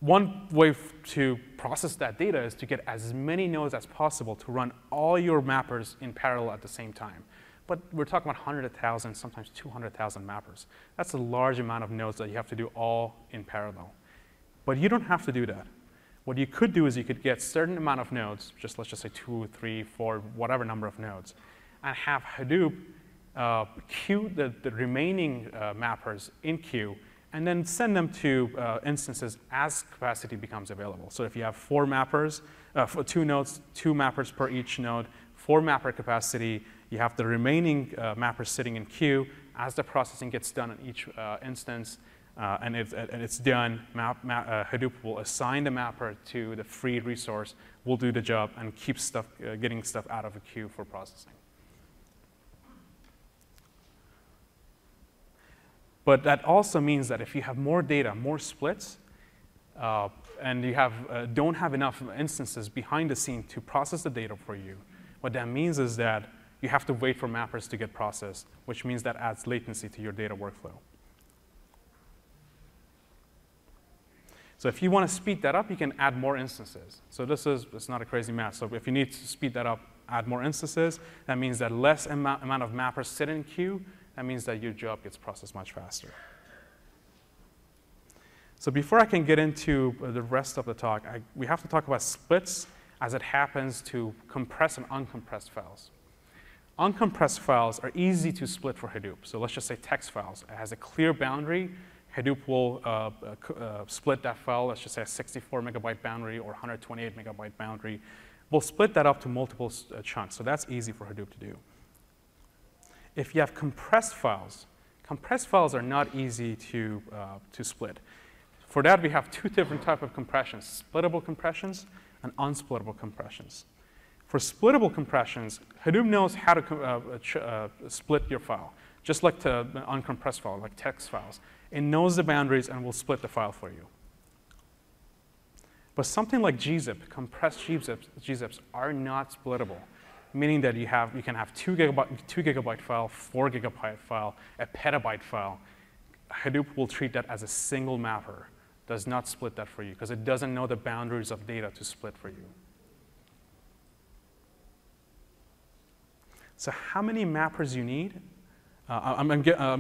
one way to process that data is to get as many nodes as possible to run all your mappers in parallel at the same time. But we're talking about 100,000, sometimes 200,000 mappers. That's a large amount of nodes that you have to do all in parallel. But you don't have to do that. What you could do is you could get a certain amount of nodes, let's just say 2, 3, 4, whatever number of nodes, and have Hadoop queue the remaining mappers in queue, and then send them to instances as capacity becomes available. So if you have 4 mappers, for 2 nodes, 2 mappers per each node, 4 mapper capacity, you have the remaining mappers sitting in queue. As the processing gets done in each instance, and it's done, Hadoop will assign the mapper to the free resource, will do the job, and keep getting stuff out of the queue for processing. But that also means that if you have more data, more splits, and you don't have enough instances behind the scene to process the data for you, what that means is that you have to wait for mappers to get processed, which means that adds latency to your data workflow. So if you want to speed that up, you can add more instances. So it's not a crazy math. So if you need to speed that up, add more instances. That means that less amount of mappers sit in queue. That means that your job gets processed much faster. So before I can get into the rest of the talk, we have to talk about splits as it happens to compressed and uncompressed files. Uncompressed files are easy to split for Hadoop. So let's just say text files. It has a clear boundary. Hadoop will split that file, let's just say a 64 megabyte boundary or 128 megabyte boundary. We'll split that up to multiple chunks. So that's easy for Hadoop to do. If you have compressed files are not easy to split. For that, we have two different types of compressions, splittable compressions and unsplittable compressions. For splittable compressions, Hadoop knows how to split your file, just like the uncompressed file, like text files. It knows the boundaries and will split the file for you. But something like gzip, compressed gzips are not splittable, meaning that you can have 2 gigabyte file, 4 gigabyte file, a petabyte file. Hadoop will treat that as a single mapper, does not split that for you, because it doesn't know the boundaries of data to split for you. So how many mappers you need? I'm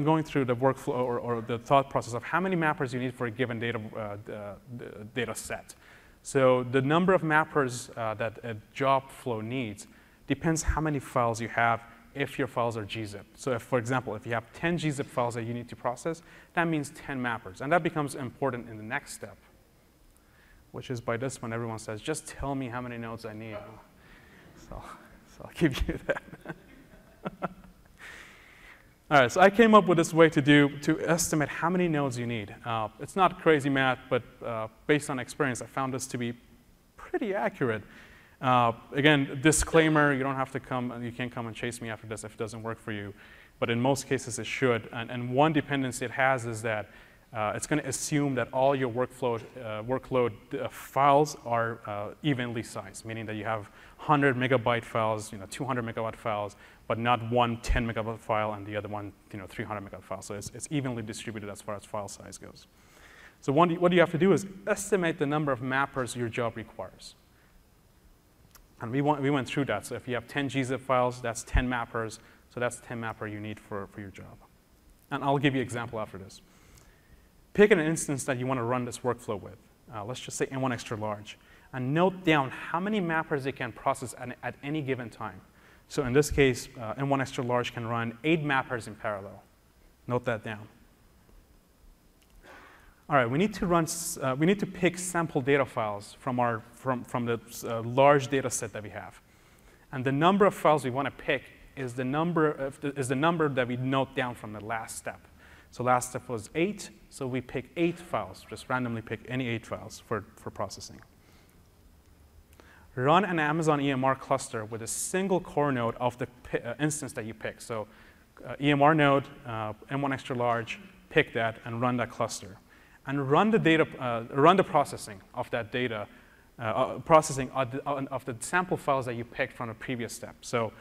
going through the workflow or the thought process of how many mappers you need for a given data set. So the number of mappers that a job flow needs depends how many files you have if your files are gzip. So if, for example, if you have 10 gzip files that you need to process, that means 10 mappers. And that becomes important in the next step, which is by this one, everyone says, just tell me how many nodes I need. So I'll give you that. All right, so I came up with this way to estimate how many nodes you need. It's not crazy math, but based on experience, I found this to be pretty accurate. Again, disclaimer, you don't have to you can't come and chase me after this if it doesn't work for you. But in most cases, it should. And one dependency it has is that it's going to assume that all your workload files are evenly sized, meaning that you have 100 megabyte files, 200 megabyte files, but not one 10 megabyte file and the other one 300 megabyte file. So it's evenly distributed as far as file size goes. So what you have to do is estimate the number of mappers your job requires. And we went through that. So if you have 10 gzip files, that's 10 mappers. So that's 10 mapper you need for your job. And I'll give you an example after this. Pick an instance that you want to run this workflow with. Let's just say N1 extra large. And note down how many mappers it can process at any given time. So in this case, N1 extra large can run 8 mappers in parallel. Note that down. All right, we need to pick sample data files from the large data set that we have. And the number of files we want to pick is the number that we note down from the last step. So last step was 8, so we pick 8 files, just randomly pick any 8 files for processing. Run an Amazon EMR cluster with a single core node of the instance that you pick. So EMR node, M1 extra large, pick that and run that cluster. And run the processing of that data, processing of the sample files that you picked from the previous step. So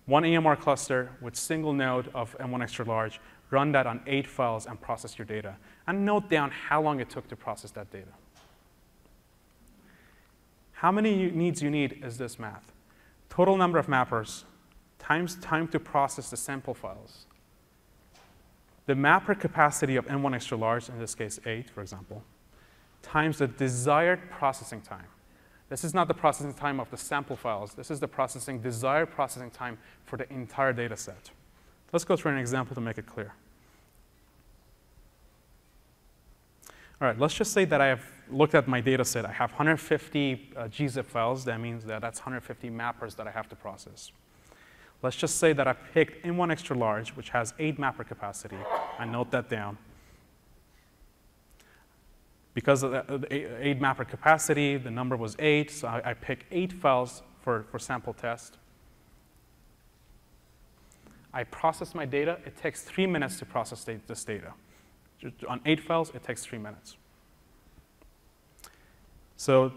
one EMR cluster with single node of M1 extra large, run that on 8 files and process your data. And note down how long it took to process that data. How many needs you need is this math. Total number of mappers times time to process the sample files. The mapper capacity of N1 extra large, in this case 8, for example, times the desired processing time. This is not the processing time of the sample files. This is the desired processing time for the entire data set. Let's go through an example to make it clear. All right, let's just say that I have looked at my data set. I have 150 gzip files. That means that that's 150 mappers that I have to process. Let's just say that I picked N1 extra large, which has 8 mapper capacity. I note that down. Because of the 8 mapper capacity, the number was 8, so I pick 8 files for sample test. I process my data. It takes 3 minutes to process this data. On 8 files, it takes 3 minutes. So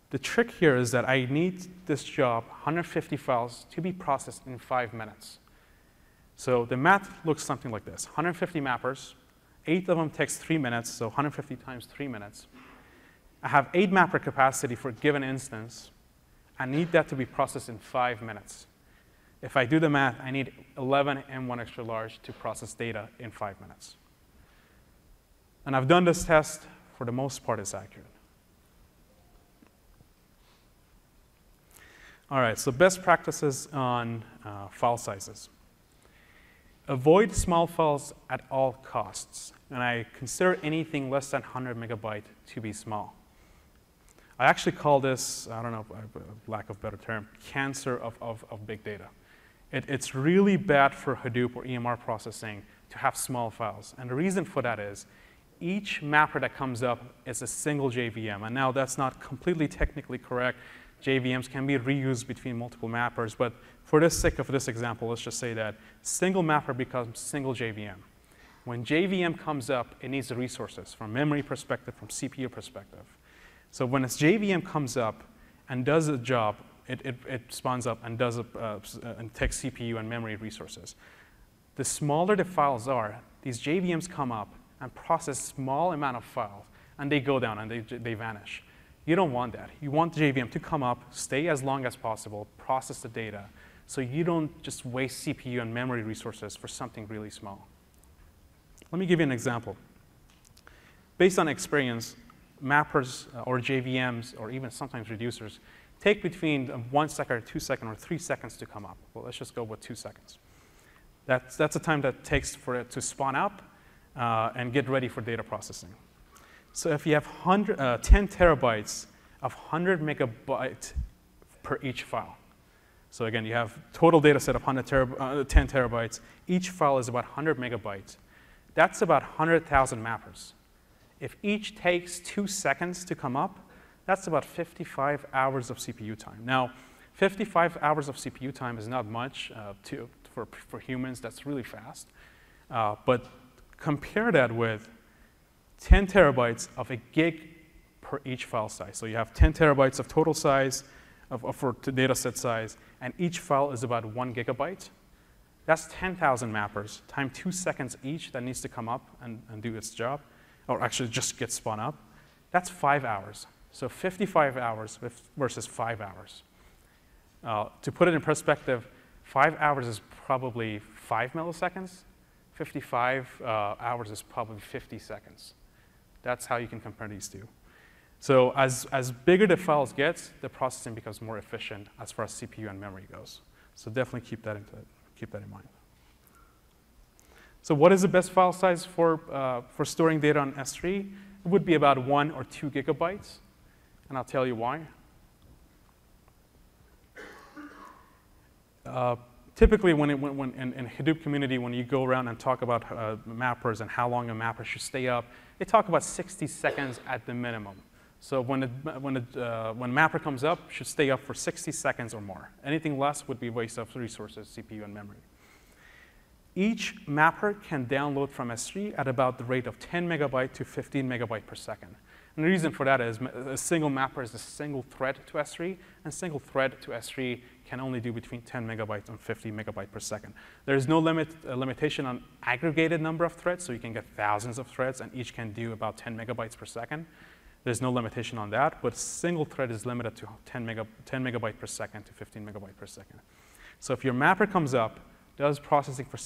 the trick here is that I need this job, 150 files, to be processed in 5 minutes. So the math looks something like this. 150 mappers, 8 of them takes 3 minutes, so 150 times 3 minutes. I have 8 mapper capacity for a given instance. I need that to be processed in 5 minutes. If I do the math, I need 11 M1 extra large to process data in 5 minutes. And I've done this test. For the most part, it's accurate. All right, so best practices on file sizes. Avoid small files at all costs. And I consider anything less than 100 megabyte to be small. I actually call this, I don't know, lack of a better term, cancer of big data. It's really bad for Hadoop or EMR processing to have small files. And the reason for that is each mapper that comes up is a single JVM. And now that's not completely technically correct. JVMs can be reused between multiple mappers. But for the sake of this example, let's just say that single mapper becomes single JVM. When JVM comes up, it needs the resources from memory perspective, from CPU perspective. So when its JVM comes up and does a job, it spawns up and does and takes CPU and memory resources. The smaller the files are, these JVMs come up and process small amount of files, and they go down and they vanish. You don't want that. You want the JVM to come up, stay as long as possible, process the data, so you don't just waste CPU and memory resources for something really small. Let me give you an example. Based on experience, mappers or JVMs or even sometimes reducers take between 1 second or 2 seconds or 3 seconds to come up. Well, let's just go with 2 seconds. That's the time that it takes for it to spawn up and get ready for data processing. So if you have 10 terabytes of 100 megabytes per each file. So again, you have total data set of 10 terabytes. Each file is about 100 megabytes. That's about 100,000 mappers. If each takes 2 seconds to come up, that's about 55 hours of CPU time. Now, 55 hours of CPU time is not much for humans. That's really fast. But compare that with 10 terabytes of a gig per each file size. So you have 10 terabytes of total size for data set size, and each file is about 1 gigabyte. That's 10,000 mappers, times 2 seconds each that needs to come up and do its job, or actually just get spun up. That's 5 hours. So 55 hours versus 5 hours. To put it in perspective, 5 hours is probably 5 milliseconds. 55 hours is probably 50 seconds. That's how you can compare these two. So as bigger the files get, the processing becomes more efficient as far as CPU and memory goes. So definitely keep that in mind. So what is the best file size for storing data on S3? It would be about 1 or 2 gigabytes, and I'll tell you why. Typically, when in Hadoop community, when you go around and talk about mappers and how long a mapper should stay up, they talk about 60 seconds at the minimum. So when mapper comes up, it should stay up for 60 seconds or more. Anything less would be a waste of resources, CPU and memory. Each mapper can download from S3 at about the rate of 10 megabyte to 15 megabyte per second. And the reason for that is a single mapper is a single thread to S3, and single thread to S3 can only do between 10 megabytes and 50 megabytes per second. There is no limitation on aggregated number of threads, so you can get thousands of threads, and each can do about 10 megabytes per second. There's no limitation on that, but single thread is limited to 10 megabytes per second to 15 megabytes per second. So if your mapper comes up, does processing for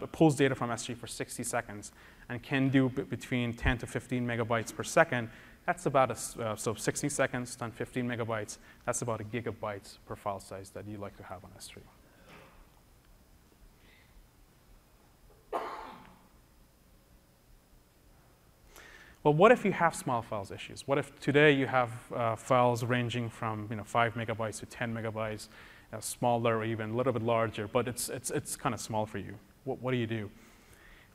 pulls data from S3 for 60 seconds, and can do between 10 to 15 megabytes per second, that's about so 60 seconds times 15 megabytes, that's about a gigabyte per file size that you like to have on S3. Well, what if you have small files issues? What if today you have files ranging from 5 megabytes to 10 megabytes, smaller or even a little bit larger, but it's kind of small for you? What do you do?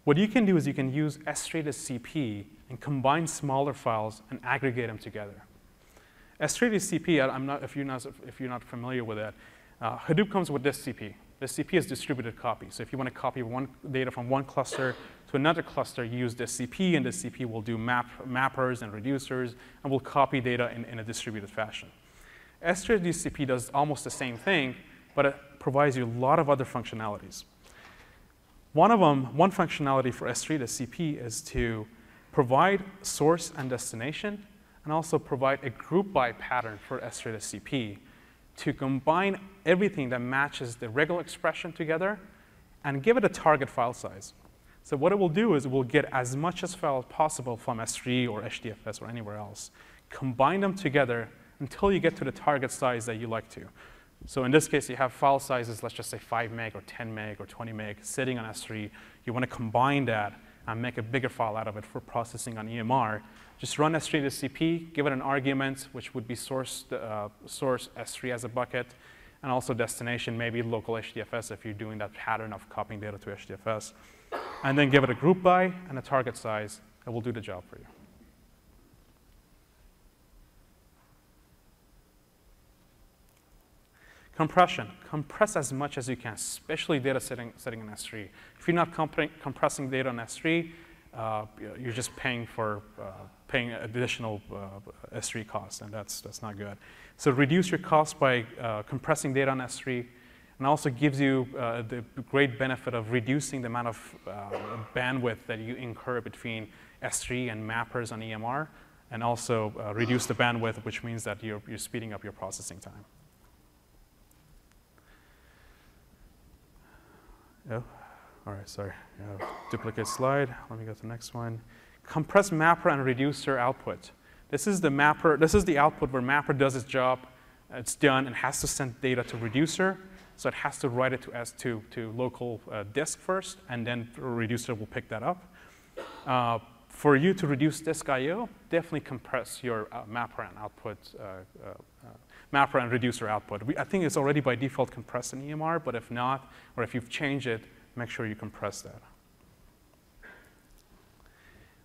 What you can do is you can use S3 to CP and combine smaller files and aggregate them together. S3 to CP, if you're not familiar with that, Hadoop comes with this CP. The SCP is distributed copy. So if you want to copy data from one cluster to another cluster, you use the SCP, and the SCP will do mappers and reducers, and will copy data in a distributed fashion. S3 DCP does almost the same thing, but it provides you a lot of other functionalities. One functionality for S3 DCP is to provide source and destination, and also provide a group by pattern for S3 DCP to combine everything that matches the regular expression together and give it a target file size. So what it will do is it will get as much as file possible from S3 or HDFS or anywhere else, combine them together until you get to the target size that you like to. So in this case, you have file sizes, let's just say 5 meg or 10 meg or 20 meg sitting on S3. You want to combine that and make a bigger file out of it for processing on EMR. Just run S3 DCP, give it an argument, which would be source S3 as a bucket, and also destination, maybe local HDFS if you're doing that pattern of copying data to HDFS. And then give it a group by and a target size that will do the job for you. Compression. Compress as much as you can, especially data sitting in S3. If you're not compressing data on S3, you're just paying additional S3 costs, and that's not good. So reduce your costs by compressing data on S3, and also gives you the great benefit of reducing the amount of bandwidth that you incur between S3 and mappers on EMR, and also reduce the bandwidth, which means that you're speeding up your processing time. Oh, all right, sorry. Duplicate slide. Let me go to the next one. Compress mapper and reducer output. This is the mapper. This is the output where mapper does its job. It's done and has to send data to reducer. So it has to write it to local disk first, and then reducer will pick that up. For you to reduce disk I/O, definitely compress your mapper and output. Mapper and reducer output. I think it's already by default compressed in EMR, but if not, or if you've changed it, make sure you compress that.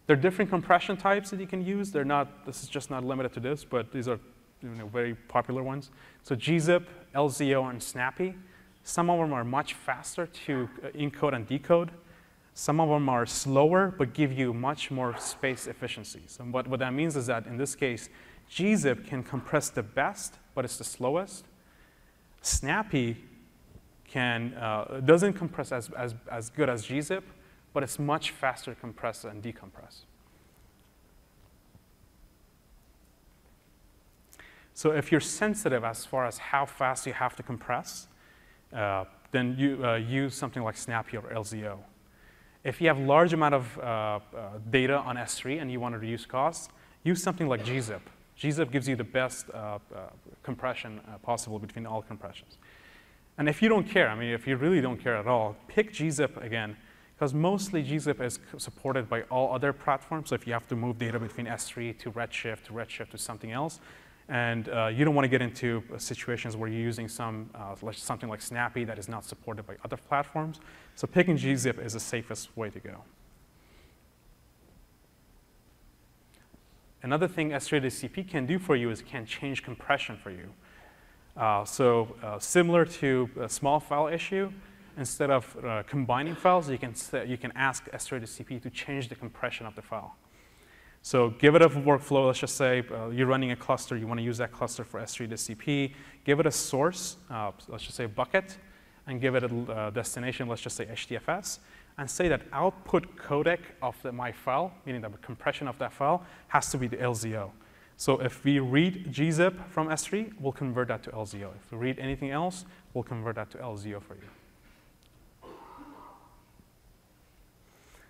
There are different compression types that you can use. This is just not limited to this, but these are very popular ones. So gzip, LZO, and snappy. Some of them are much faster to encode and decode. Some of them are slower, but give you much more space efficiencies. And what that means is that in this case, gzip can compress the best, but it's the slowest. Snappy doesn't compress as good as gzip, but it's much faster to compress and decompress. So if you're sensitive as far as how fast you have to compress, then you use something like Snappy or LZO. If you have large amount of data on S3 and you want to reduce costs, use something like gzip. gzip gives you the best compression possible between all compressions. And if you don't care, I mean, if you really don't care at all, pick gzip again, because mostly gzip is supported by all other platforms. So if you have to move data between S3 to Redshift to something else, and you don't want to get into situations where you're using something like Snappy that is not supported by other platforms. So picking gzip is the safest way to go. Another thing S3 DCP can do for you is can change compression for you. Similar to a small file issue, instead of combining files, you can ask S3 DCP to change the compression of the file. So give it a workflow. Let's just say you're running a cluster. You want to use that cluster for S3 DCP. Give it a source, let's just say bucket, and give it a destination, let's just say HDFS, and say that output codec of my file, meaning the compression of that file, has to be the LZO. So if we read gzip from S3, we'll convert that to LZO. If we read anything else, we'll convert that to LZO for you.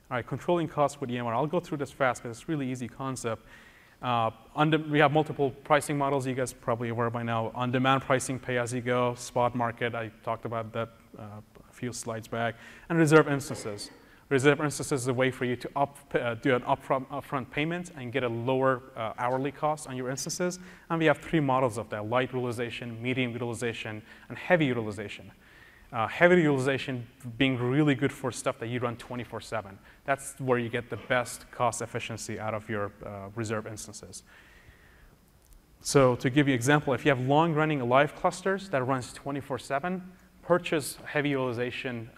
All right, controlling costs with EMR. I'll go through this fast because it's a really easy concept. We have multiple pricing models. You guys are probably aware by now. On-demand pricing, pay-as-you-go, spot market. I talked about that a few slides back. And reserve instances. Reserve instances is a way for you to do an upfront payment and get a lower hourly cost on your instances. And we have 3 models of that: light utilization, medium utilization, and heavy utilization. Heavy utilization being really good for stuff that you run 24/7. That's where you get the best cost efficiency out of your reserve instances. So to give you an example, if you have long-running live clusters that runs 24/7, purchase heavy utilization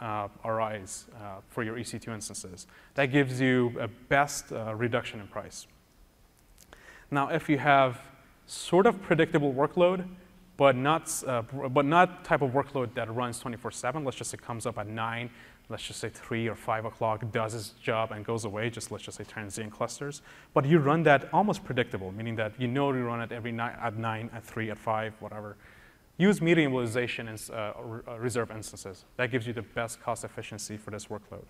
RIs for your EC2 instances. That gives you a best reduction in price. Now, if you have sort of predictable workload, but not type of workload that runs 24/7, let's just say it comes up at 9, let's just say 3 or 5 o'clock, does its job and goes away, just let's just say transient clusters. But you run that almost predictable, meaning that you know you run it every night at 9, at 3, at 5, whatever. Use medium utilization in reserve instances. That gives you the best cost efficiency for this workload.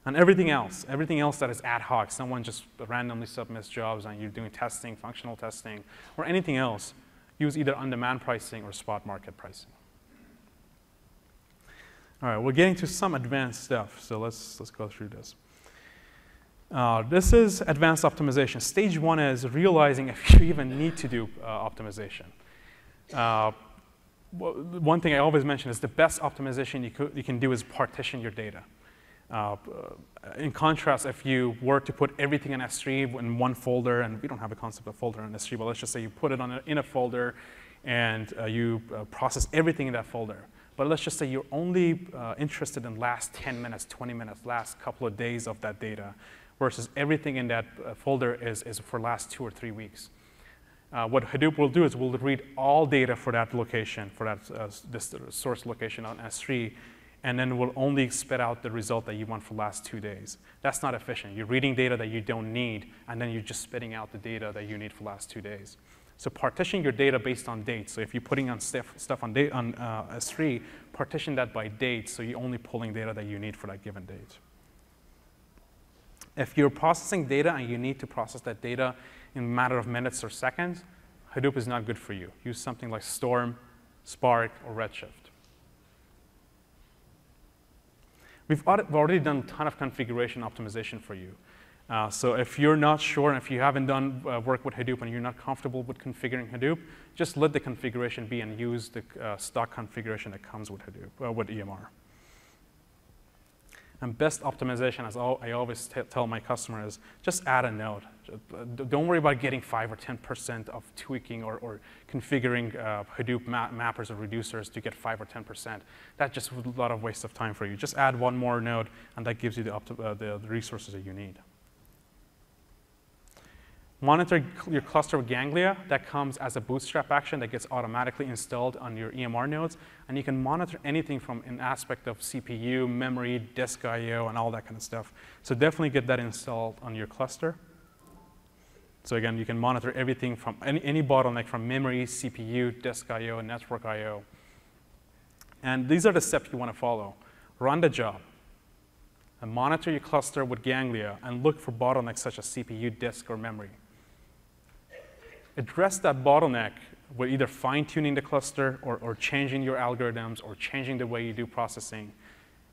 And everything else that is ad hoc, someone just randomly submits jobs and you're doing testing, functional testing, or anything else, use either on-demand pricing or spot market pricing. All right, we're getting to some advanced stuff, so let's go through this. This is advanced optimization. Stage 1 is realizing if you even need to do optimization. One thing I always mention is the best optimization you can do is partition your data. In contrast, if you were to put everything in S3 in one folder, and we don't have a concept of folder in S3, but let's just say you put it in a folder and you process everything in that folder. But let's just say you're only interested in last 10 minutes, 20 minutes, last couple of days of that data, versus everything in that folder is for last 2 or 3 weeks. What Hadoop will do is we'll read all data for that location, for that this source location on S3, and then we'll only spit out the result that you want for the last 2 days. That's not efficient. You're reading data that you don't need, and then you're just spitting out the data that you need for the last 2 days. So partition your data based on date. So if you're putting on stuff on S3, partition that by date, so you're only pulling data that you need for that given date. If you're processing data and you need to process that data in a matter of minutes or seconds, Hadoop is not good for you. Use something like Storm, Spark, or Redshift. We've already done a ton of configuration optimization for you. So if you're not sure, and if you haven't done work with Hadoop and you're not comfortable with configuring Hadoop, just let the configuration be and use the stock configuration that comes with Hadoop, with EMR. And best optimization, as I always tell my customers, just add a node. Don't worry about getting 5 or 10% of tweaking or configuring Hadoop mappers or reducers to get 5 or 10%. That's just a lot of waste of time for you. Just add one more node, and that gives you the resources that you need. Monitor your cluster of Ganglia. That comes as a bootstrap action that gets automatically installed on your EMR nodes. And you can monitor anything from an aspect of CPU, memory, disk I/O, and all that kind of stuff. So definitely get that installed on your cluster. So again, you can monitor everything from any bottleneck from memory, CPU, disk I/O, network I/O. And these are the steps you want to follow. Run the job. And monitor your cluster with Ganglia and look for bottlenecks such as CPU, disk, or memory. Address that bottleneck with either fine-tuning the cluster or changing your algorithms or changing the way you do processing.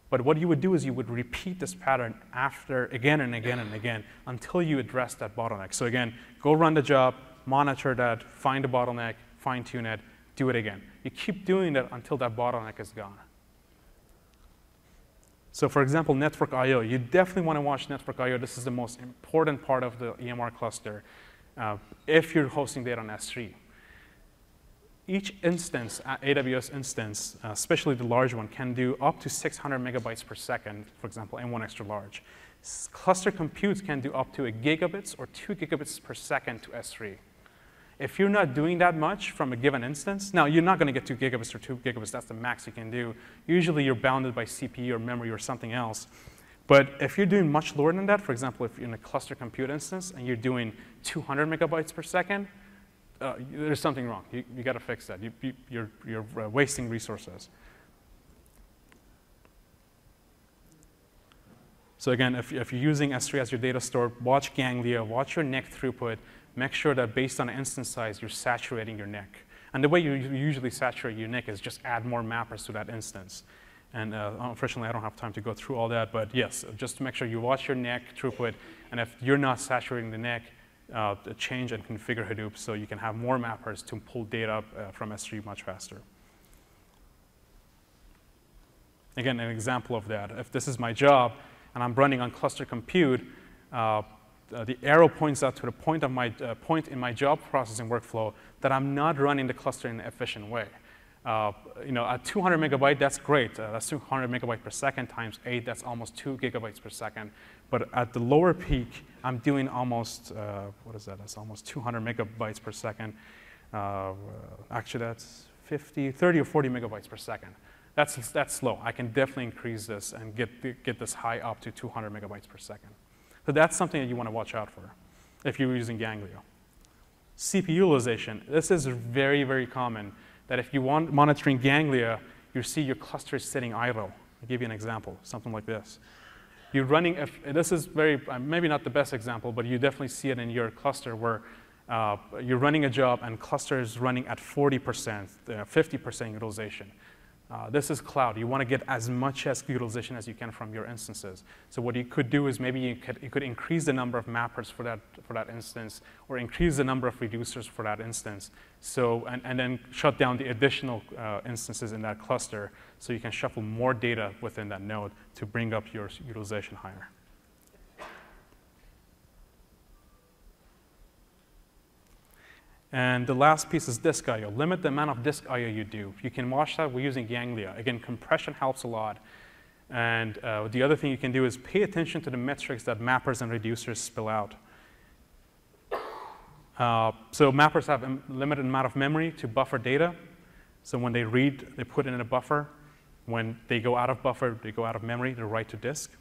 But what you would do is you would repeat this pattern after again and again and again until you address that bottleneck. So again, go run the job, monitor that, find the bottleneck, fine-tune it, do it again. You keep doing that until that bottleneck is gone. So for example, network I/O. You definitely want to watch network I/O. This is the most important part of the EMR cluster if you're hosting data on S3. Each instance, AWS instance, especially the large one, can do up to 600 megabytes per second, for example, M1 extra large. Cluster computes can do up to 1 gigabits or 2 gigabits per second to S3. If you're not doing that much from a given instance, now you're not going to get 2 gigabits or 2 gigabits. That's the max you can do. Usually you're bounded by CPU or memory or something else. But if you're doing much lower than that, for example, if you're in a cluster compute instance and you're doing 200 megabytes per second, there's something wrong. You got to fix that. You're wasting resources. So again, if you're using S3 as your data store, watch Ganglia, watch your NIC throughput. Make sure that based on instance size, you're saturating your NIC. And the way you usually saturate your NIC is just add more mappers to that instance. And unfortunately, I don't have time to go through all that. But yes, just to make sure you watch your NIC throughput. And if you're not saturating the NIC, change and configure Hadoop so you can have more mappers to pull data from S3 much faster. Again, an example of that. If this is my job and I'm running on cluster compute, the arrow points out to the point in my job processing workflow that I'm not running the cluster in an efficient way. At 200 megabyte, that's great. That's 200 megabyte per second times 8. That's almost 2 gigabytes per second. But at the lower peak, I'm doing almost, what is that? That's almost 200 megabytes per second. Actually, that's 30 or 40 megabytes per second. That's slow. I can definitely increase this and get this high up to 200 megabytes per second. So that's something that you want to watch out for if you're using Ganglia. CPU utilization. This is very, very common, that if you want monitoring Ganglia, you see your cluster is sitting idle. I'll give you an example, something like this. You're running, this is maybe not the best example, but you definitely see it in your cluster where you're running a job and cluster is running at 40%, 50% utilization. This is cloud. You want to get as much utilization as you can from your instances. So what you could do is maybe you could increase the number of mappers for that instance, or increase the number of reducers for that instance. So and then shut down the additional instances in that cluster, so you can shuffle more data within that node to bring up your utilization higher. And the last piece is disk I/O. Limit the amount of disk I/O you do. You can watch that. We're using Ganglia. Again, compression helps a lot. And the other thing you can do is pay attention to the metrics that mappers and reducers spill out. So mappers have a limited amount of memory to buffer data. So when they read, they put it in a buffer. When they go out of buffer, they go out of memory, they write to disk.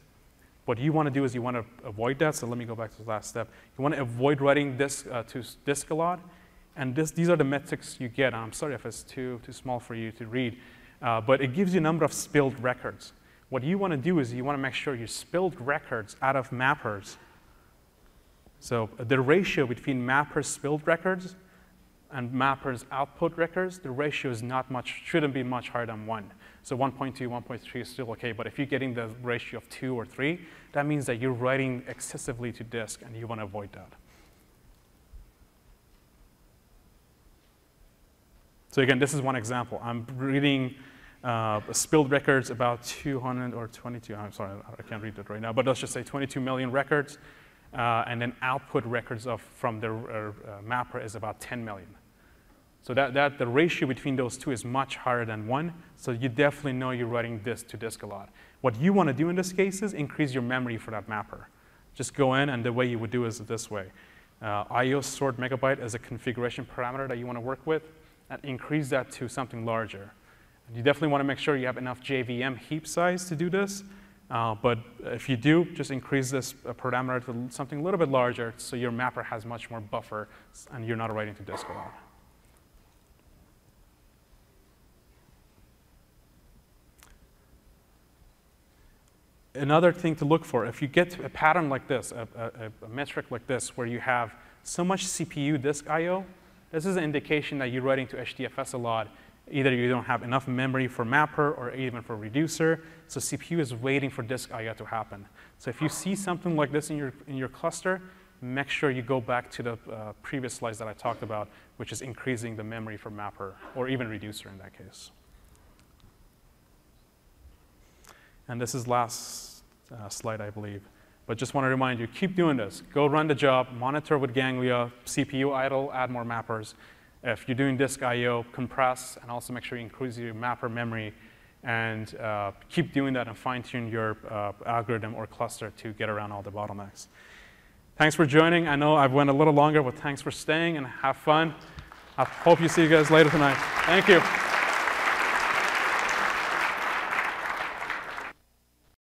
What you want to do is you want to avoid that. So let me go back to the last step. You want to avoid writing disk to disk a lot. And these are the metrics you get. I'm sorry if it's too small for you to read. But it gives you a number of spilled records. What you want to do is you want to make sure you spilled records out of mappers. So the ratio between mappers spilled records and mappers output records, the ratio is not much, shouldn't be much higher than 1. So 1.2, 1.3 is still OK. But if you're getting the ratio of 2 or 3, that means that you're writing excessively to disk, and you want to avoid that. So again, this is one example. I'm reading spilled records about 200 or 22. I'm sorry, I can't read it right now. But let's just say 22 million records. And then output records from the mapper is about 10 million. So the ratio between those two is much higher than 1. So you definitely know you're writing disk to disk a lot. What you want to do in this case is increase your memory for that mapper. Just go in, and the way you would do is this way. I/O stored megabyte is a configuration parameter that you want to work with. And increase that to something larger. And you definitely want to make sure you have enough JVM heap size to do this. But if you do, just increase this parameter to something a little bit larger, so your mapper has much more buffer, and you're not writing to disk a lot. Another thing to look for, if you get a pattern like this, a metric like this, where you have so much CPU disk I/O, this is an indication that you're writing to HDFS a lot. Either you don't have enough memory for mapper or even for reducer, so CPU is waiting for disk I/O to happen. So if you see something like this in your cluster, make sure you go back to the previous slides that I talked about, which is increasing the memory for mapper or even reducer in that case. And this is last slide, I believe. But just want to remind you, keep doing this. Go run the job, monitor with Ganglia, CPU idle, add more mappers. If you're doing disk I/O, compress, and also make sure you increase your mapper memory, and keep doing that and fine-tune your algorithm or cluster to get around all the bottlenecks. Thanks for joining. I know I've went a little longer, but thanks for staying, and have fun. I hope you see you guys later tonight. Thank you.